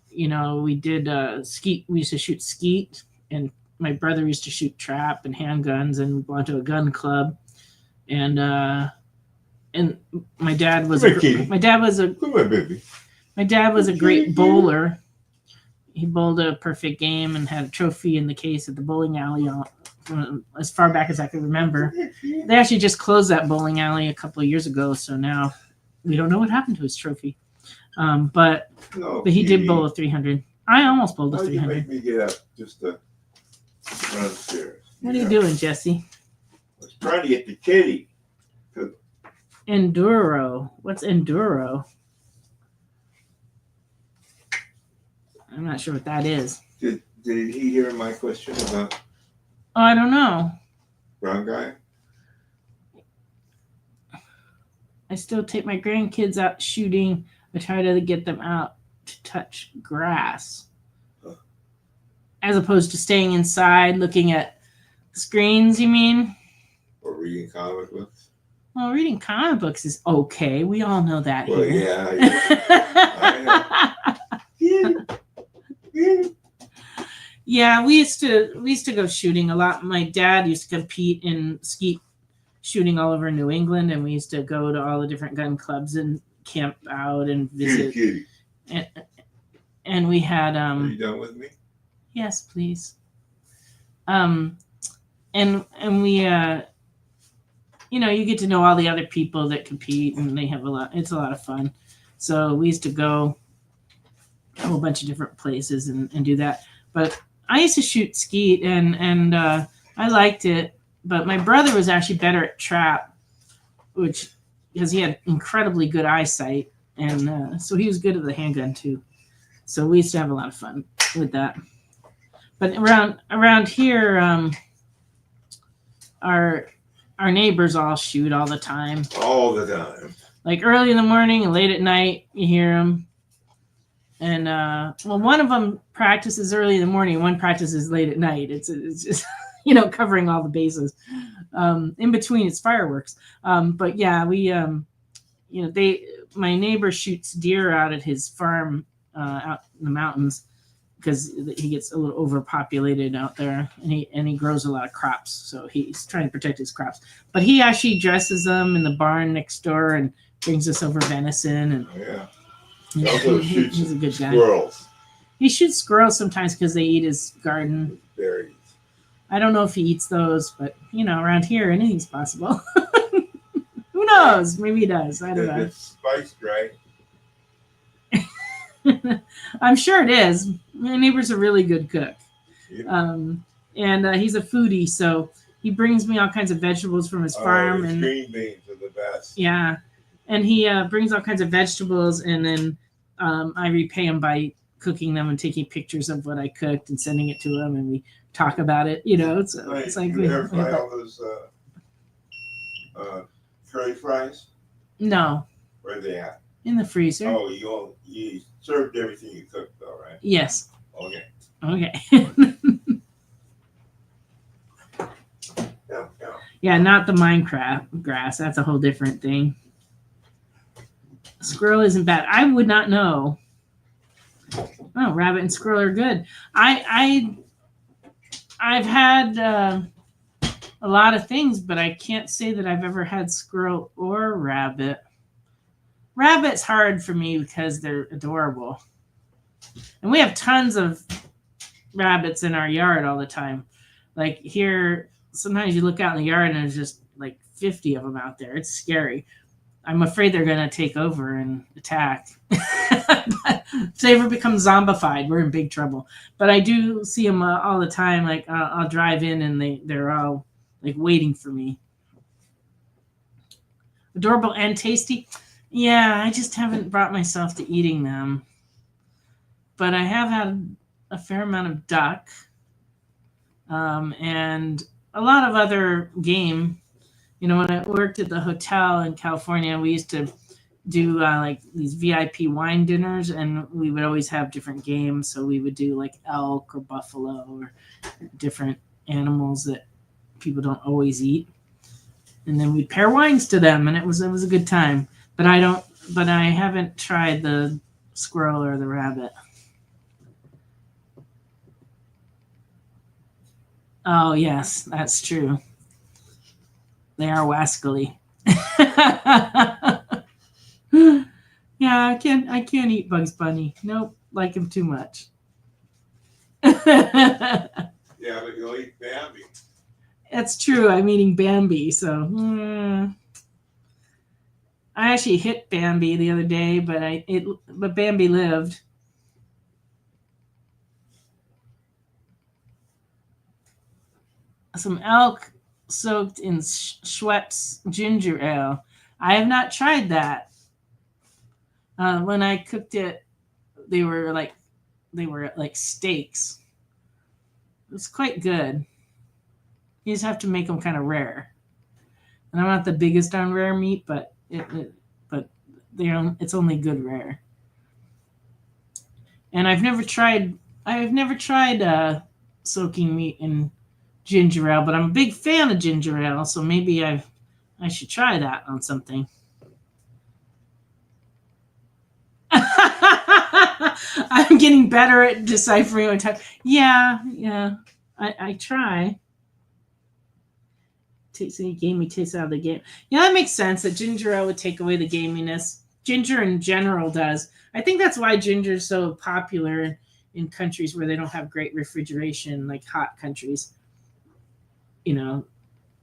We did skeet. We used to shoot skeet, and my brother used to shoot trap and handguns, and we belonged to a gun club. And my dad was a great bowler. He bowled a perfect game and had a trophy in the case at the bowling alley as far back as I could remember. They actually just closed that bowling alley a couple of years ago, so now we don't know what happened to his trophy. But he did bowl a 300. I almost bowled a 300. You make me get up just to run upstairs. What are you doing, Jesse? I was trying to get the kitty. Enduro. What's enduro? I'm not sure what that is. Did he hear my question about? Oh, I don't know. Brown guy? I still take my grandkids out shooting. I try to get them out to touch grass. As opposed to staying inside looking at screens, you mean? Or reading comic books? Well, reading comic books is okay. We all know that well, here. Yeah. Yeah, we used to go shooting a lot. My dad used to compete in skeet shooting all over New England, and we used to go to all the different gun clubs and camp out and visit. And we had Are you done with me? Yes, please. And we you get to know all the other people that compete, and they have it's a lot of fun. So we used to go a whole bunch of different places and do that. But I used to shoot skeet, and I liked it. But my brother was actually better at trap, because he had incredibly good eyesight, and so he was good at the handgun too. So we used to have a lot of fun with that. But around here, our neighbors all shoot all the time. All the time. Like early in the morning and late at night, you hear them. And one of them practices early in the morning, one practices late at night. It's just covering all the bases. In between, it's fireworks. But yeah, we my neighbor shoots deer out at his farm out in the mountains because he gets a little overpopulated out there, and he grows a lot of crops. So he's trying to protect his crops. But he actually dresses them in the barn next door and brings us over venison and. Oh, yeah. He also shoots he's a good guy. Squirrels. He shoots squirrels sometimes because they eat his garden. Berries. I don't know if he eats those, but around here anything's possible. Who knows? Maybe he does. I don't know. It's spiced right. I'm sure it is. My neighbor's a really good cook. Yeah. And he's a foodie, so he brings me all kinds of vegetables from his farm. His and green beans are the best. Yeah. And he brings all kinds of vegetables, and then I repay him by cooking them and taking pictures of what I cooked and sending it to him, and we talk about it. It's like you ever fry all those curly fries? No. Where are they at? In the freezer. Oh, you served everything you cooked, though, right? Yes. Okay. Yeah, not the Minecraft grass. That's a whole different thing. Squirrel isn't bad. I would not know. Oh, rabbit and squirrel are good. I've had a lot of things, but I can't say that I've ever had squirrel or rabbit. Rabbit's hard for me because they're adorable. And we have tons of rabbits in our yard all the time. Like here, sometimes you look out in the yard and there's just like 50 of them out there. It's scary. I'm afraid they're going to take over and attack. If they ever become zombified, we're in big trouble. But I do see them all the time. Like I'll drive in and they're all like waiting for me. Adorable and tasty. Yeah, I just haven't brought myself to eating them. But I have had a fair amount of duck and a lot of other game. You know, when I worked at the hotel in California, we used to do like these VIP wine dinners, and we would always have different games. So we would do like elk or buffalo or different animals that people don't always eat, and then we'd pair wines to them, and it was a good time. But I haven't tried the squirrel or the rabbit. Oh yes, that's true. They are wascally. Yeah, I can't eat Bugs Bunny. Nope, like him too much. Yeah, but you'll eat Bambi. That's true. I'm eating Bambi, so I actually hit Bambi the other day, but Bambi lived. Some elk soaked in Schweppes ginger ale. I have not tried that. When I cooked it, they were like steaks. It was quite good. You just have to make them kind of rare. And I'm not the biggest on rare meat, but it's only good rare. And I've never tried soaking meat in ginger ale, but I'm a big fan of ginger ale, so maybe I should try that on something. I'm getting better at deciphering what time. Yeah. I try. Takes any gamey taste out of the game. Yeah, that makes sense. That ginger ale would take away the gaminess. Ginger in general does. I think that's why ginger is so popular in countries where they don't have great refrigeration, like hot countries. You know,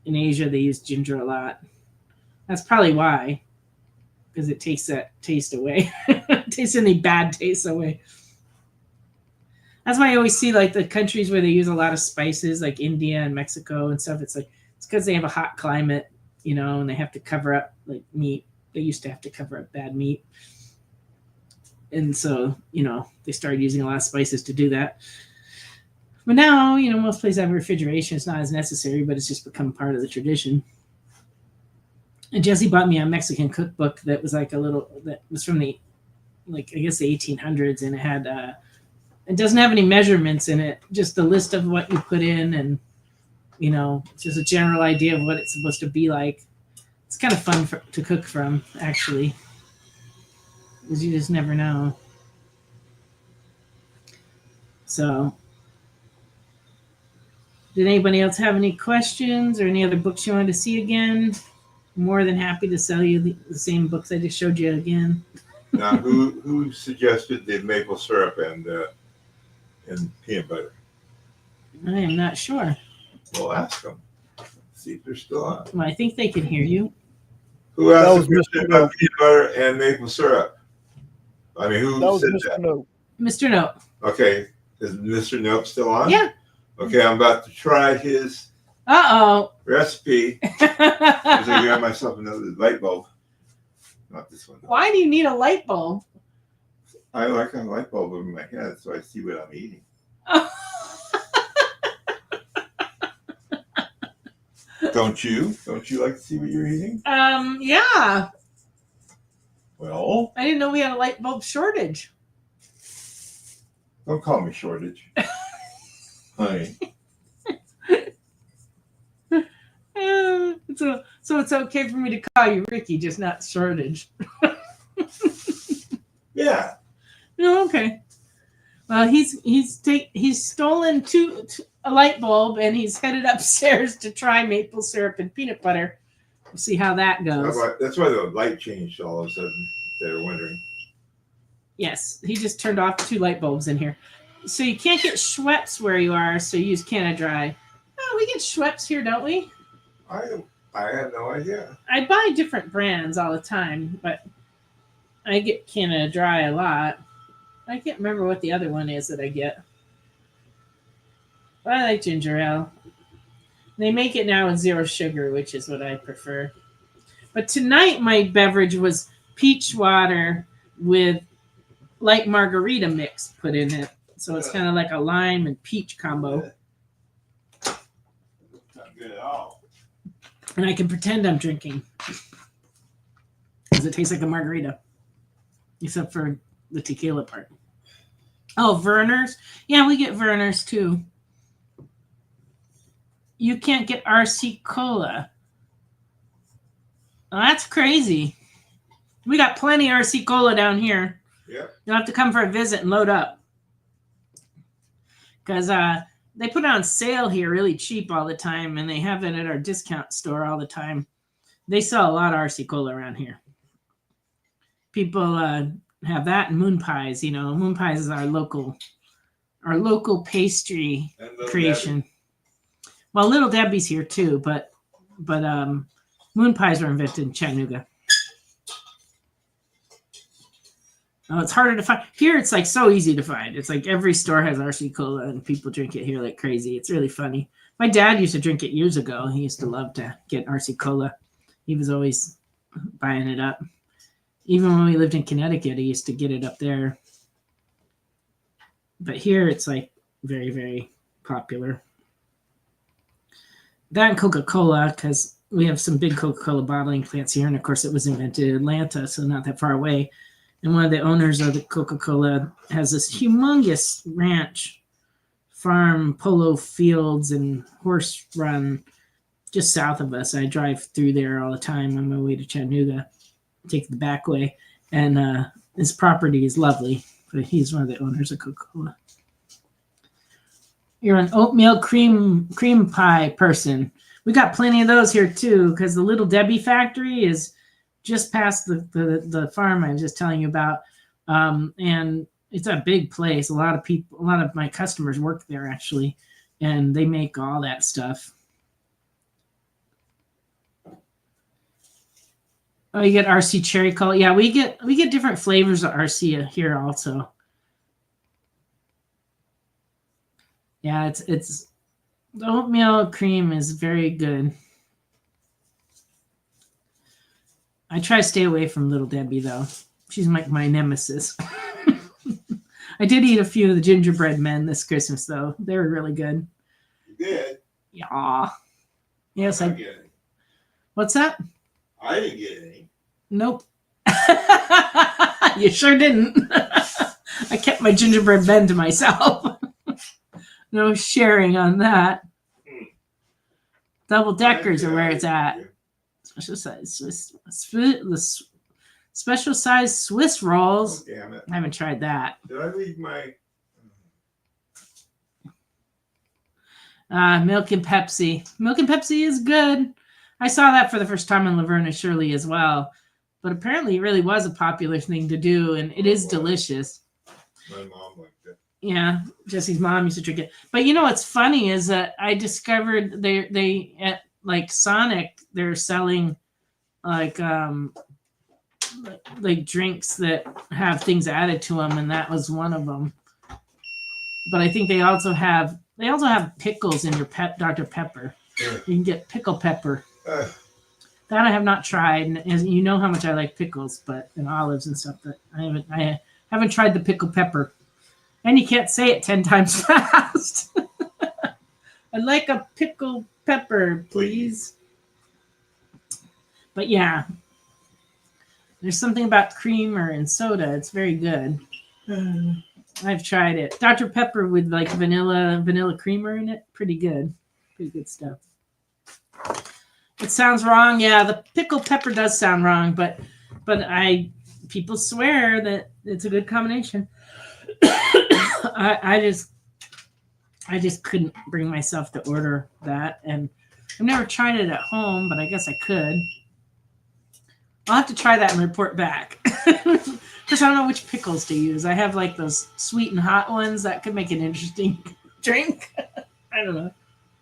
in Asia they use ginger a lot. That's probably why, because it takes that taste away. It takes any bad taste away. That's why I always see like the countries where they use a lot of spices, like India and Mexico and stuff. It's because they have a hot climate, you know, and they have to cover up like meat. They used to have to cover up bad meat, and so they started using a lot of spices to do that. But now, most places have refrigeration. It's not as necessary, but it's just become part of the tradition. And Jesse bought me a Mexican cookbook that was that was from the, I guess the 1800s, and it had, it doesn't have any measurements in it, just the list of what you put in, and, it's just a general idea of what it's supposed to be like. It's kind of fun to cook from, actually, because you just never know. So, did anybody else have any questions or any other books you wanted to see again? I'm more than happy to sell you the same books I just showed you again. Now, who suggested the maple syrup and peanut butter? I am not sure. Well, ask them. See if they're still on. Well, I think they can hear you. Who asked about peanut butter and maple syrup? I mean, who said that? Note. Mr. Note. Okay. Is Mr. Note still on? Yeah. Okay, I'm about to try his recipe. Because I got myself another light bulb. Not this one. Why do you need a light bulb? I like a light bulb over my head so I see what I'm eating. Don't you? Don't you like to see what you're eating? Yeah. Well, I didn't know we had a light bulb shortage. Don't call me shortage. Honey. So it's okay for me to call you Ricky, just not shortage. Yeah. No, okay. Well, he's stolen a light bulb, and he's headed upstairs to try maple syrup and peanut butter. We'll see how that goes. That's why the light changed all of a sudden. They were wondering. Yes, he just turned off 2 light bulbs in here. So you can't get Schweppes where you are, so you use Canada Dry. we get Schweppes here, don't we? I have no idea. I buy different brands all the time, but I get Canada Dry a lot. I can't remember what the other one is that I get. But I like ginger ale. They make it now with 0 sugar, which is what I prefer. But tonight my beverage was peach water with light margarita mix put in it. So it's kind of like a lime and peach combo. Not good at all. And I can pretend I'm drinking. Because it tastes like a margarita. Except for the tequila part. Oh, Verner's? Yeah, we get Verner's too. You can't get RC Cola. Oh, that's crazy. We got plenty of RC Cola down here. Yep. You'll have to come for a visit and load up. Because they put it on sale here really cheap all the time, and they have it at our discount store all the time. They sell a lot of RC Cola around here. People have that and moon pies. You know, moon pies is our local pastry creation. Well, Little Debbie's here too, but moon pies were invented in Chattanooga. Oh, it's harder to find. Here it's like so easy to find. It's like every store has RC Cola and people drink it here like crazy. It's really funny. My dad used to drink it years ago. He used to love to get RC Cola. He was always buying it up. Even when we lived in Connecticut, he used to get it up there. But here it's like very, very popular. That and Coca-Cola, because we have some big Coca-Cola bottling plants here. And of course, it was invented in Atlanta, so not that far away. And one of the owners of the Coca-Cola has this humongous ranch, farm, polo fields, and horse run just south of us. I drive through there all the time on my way to Chattanooga, take the back way. And his property is lovely, but he's one of the owners of Coca-Cola. You're an oatmeal cream pie person. We got plenty of those here too, because the Little Debbie factory is just past the farm I was just telling you about. And it's a big place. A lot of my customers work there actually, and they make all that stuff. Oh, you get RC cherry cola. Yeah, we get different flavors of RC here also. Yeah, it's the oatmeal cream is very good. I try to stay away from Little Debbie though. She's like my nemesis. I did eat a few of the gingerbread men this Christmas though. They were really good. You did? Yeah. Yes, I didn't get any. What's that? I didn't get any. Nope. You sure didn't. I kept my gingerbread men to myself. No sharing on that. Double deckers are where it's at. Special size Swiss rolls. Oh, damn it. I haven't tried that. Did I leave my... Milk and Pepsi. Milk and Pepsi is good. I saw that for the first time in Laverne and Shirley as well. But apparently it really was a popular thing to do, and it is delicious. My mom liked it. Yeah, Jesse's mom used to drink it. But you know what's funny is that I discovered they at like Sonic, they're selling like drinks that have things added to them, and that was one of them. But I think they also have pickles in your Dr. Pepper. You can get pickle pepper. That I have not tried, and you know how much I like pickles, and olives and stuff. But I haven't tried the pickle pepper. And you can't say it 10 times fast. I'd like a pickle pepper, please. But yeah, there's something about creamer and soda. It's very good. I've tried it. Dr. Pepper with like vanilla creamer in it. Pretty good. Pretty good stuff. It sounds wrong. Yeah, the pickle pepper does sound wrong, but people swear that it's a good combination. I just couldn't bring myself to order that, and I've never tried it at home, but I guess I could. I'll have to try that and report back. Because I don't know which pickles to use. I have like those sweet and hot ones that could make an interesting drink. I don't know.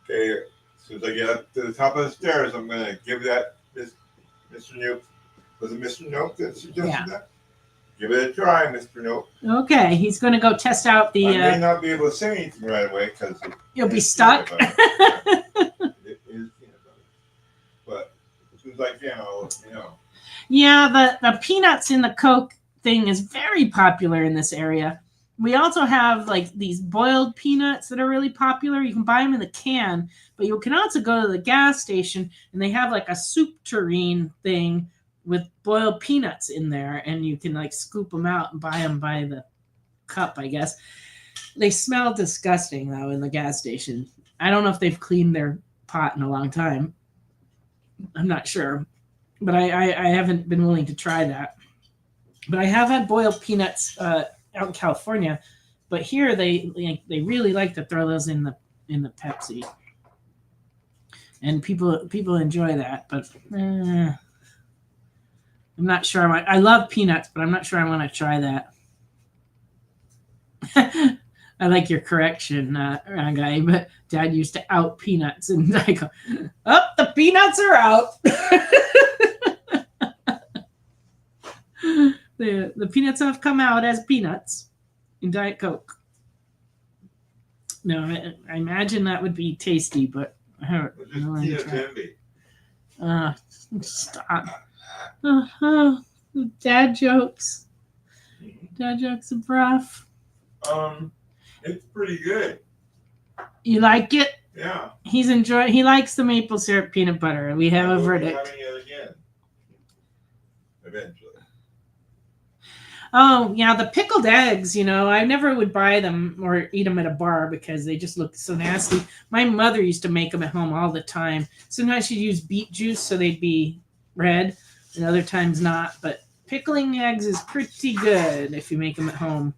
Okay, soon as I get up to the top of the stairs, I'm going to give that Mr. Nope. Was it Mr. Nope that suggested that? Give it a try, Mr. Nope. Okay, he's going to go test out the... I may not be able to say anything right away because... You'll be stuck. It is peanut butter. But as soon as I can, I'll let you know. Yeah, the peanuts in the Coke thing is very popular in this area. We also have like these boiled peanuts that are really popular. You can buy them in the can, but you can also go to the gas station and they have like a soup tureen thing with boiled peanuts in there, and you can like scoop them out and buy them by the cup, I guess. They smell disgusting though in the gas station. I don't know if they've cleaned their pot in a long time. I'm not sure, but I haven't been willing to try that. But I have had boiled peanuts out in California, but here they really like to throw those in the Pepsi, and people enjoy that. But I'm not sure. I love peanuts, but I'm not sure I want to try that. I like your correction, guy. But Dad used to out peanuts, and I go, "Oh, the peanuts are out." The peanuts have come out as peanuts in Diet Coke. No, I imagine that would be tasty, but I don't know. Stop. Dad jokes. Dad jokes are rough. It's pretty good. You like it? Yeah. He likes the maple syrup peanut butter. We have a verdict. Having it again. Eventually. Oh, yeah, the pickled eggs, I never would buy them or eat them at a bar because they just look so nasty. My mother used to make them at home all the time. Sometimes she'd use beet juice so they'd be red, and other times not. But pickling eggs is pretty good if you make them at home.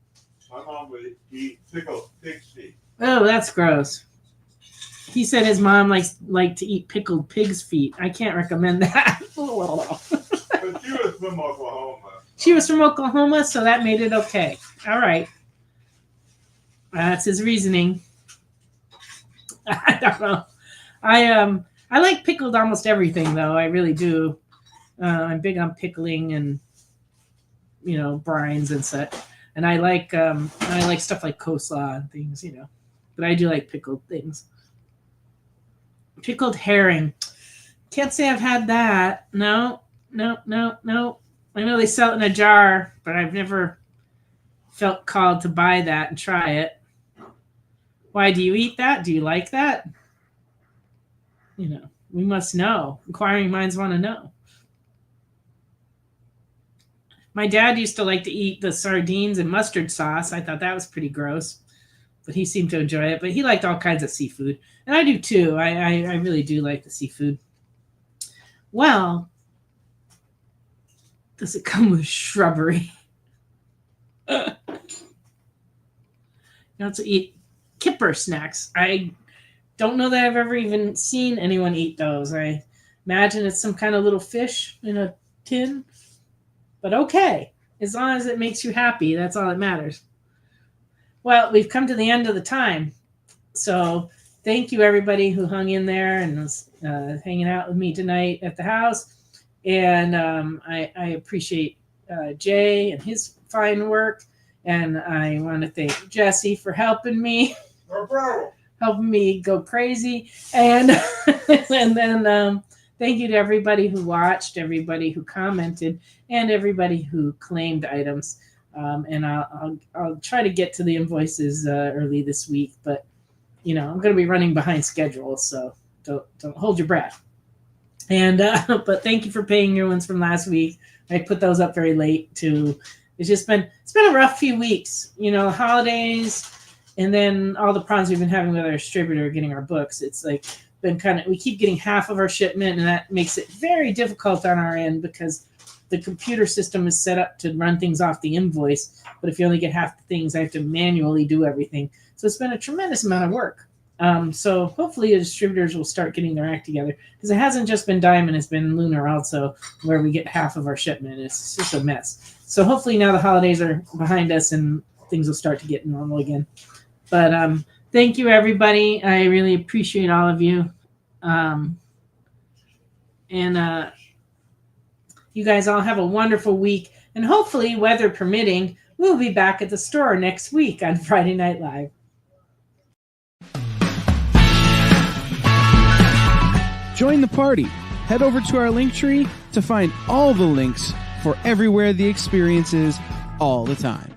My mom would eat pickled pig's feet. Oh, that's gross. He said his mom liked to eat pickled pig's feet. I can't recommend that. But she was from Oklahoma. She was from Oklahoma, so that made it okay. All right. That's his reasoning. I don't know. I like pickled almost everything, though. I really do. I'm big on pickling and brines and such. And I like stuff like coleslaw and things, But I do like pickled things. Pickled herring. Can't say I've had that. No. I know they sell it in a jar, but I've never felt called to buy that and try it. Why do you eat that? Do you like that? We must know. Inquiring minds want to know. My dad used to like to eat the sardines and mustard sauce. I thought that was pretty gross, but he seemed to enjoy it. But he liked all kinds of seafood, and I do too. I really do like the seafood. Well, does it come with shrubbery? You also eat kipper snacks. I don't know that I've ever even seen anyone eat those. I imagine it's some kind of little fish in a tin. But okay, as long as it makes you happy, that's all that matters. Well, we've come to the end of the time. So thank you, everybody who hung in there and was hanging out with me tonight at the house. And I appreciate Jay and his fine work. And I want to thank Jesse for helping me. No problem. Helping me go crazy. And and then thank you to everybody who watched, everybody who commented, and everybody who claimed items. And I'll try to get to the invoices early this week. But, I'm going to be running behind schedule. So don't hold your breath. And but thank you for paying your ones from last week. I put those up very late too. It's been a rough few weeks, holidays, and then all the problems we've been having with our distributor getting our books. It's like been we keep getting half of our shipment, and that makes it very difficult on our end because the computer system is set up to run things off the invoice. But if you only get half the things, I have to manually do everything. So it's been a tremendous amount of work. So hopefully the distributors will start getting their act together, because it hasn't just been Diamond, it's been Lunar also, where we get half of our shipment. It's just a mess. So hopefully now the holidays are behind us and things will start to get normal again. But thank you, everybody. I really appreciate all of you. And you guys all have a wonderful week. And hopefully, weather permitting, we'll be back at the store next week on Friday Night Live. Join the party. Head over to our link tree to find all the links for everywhere the experience is all the time.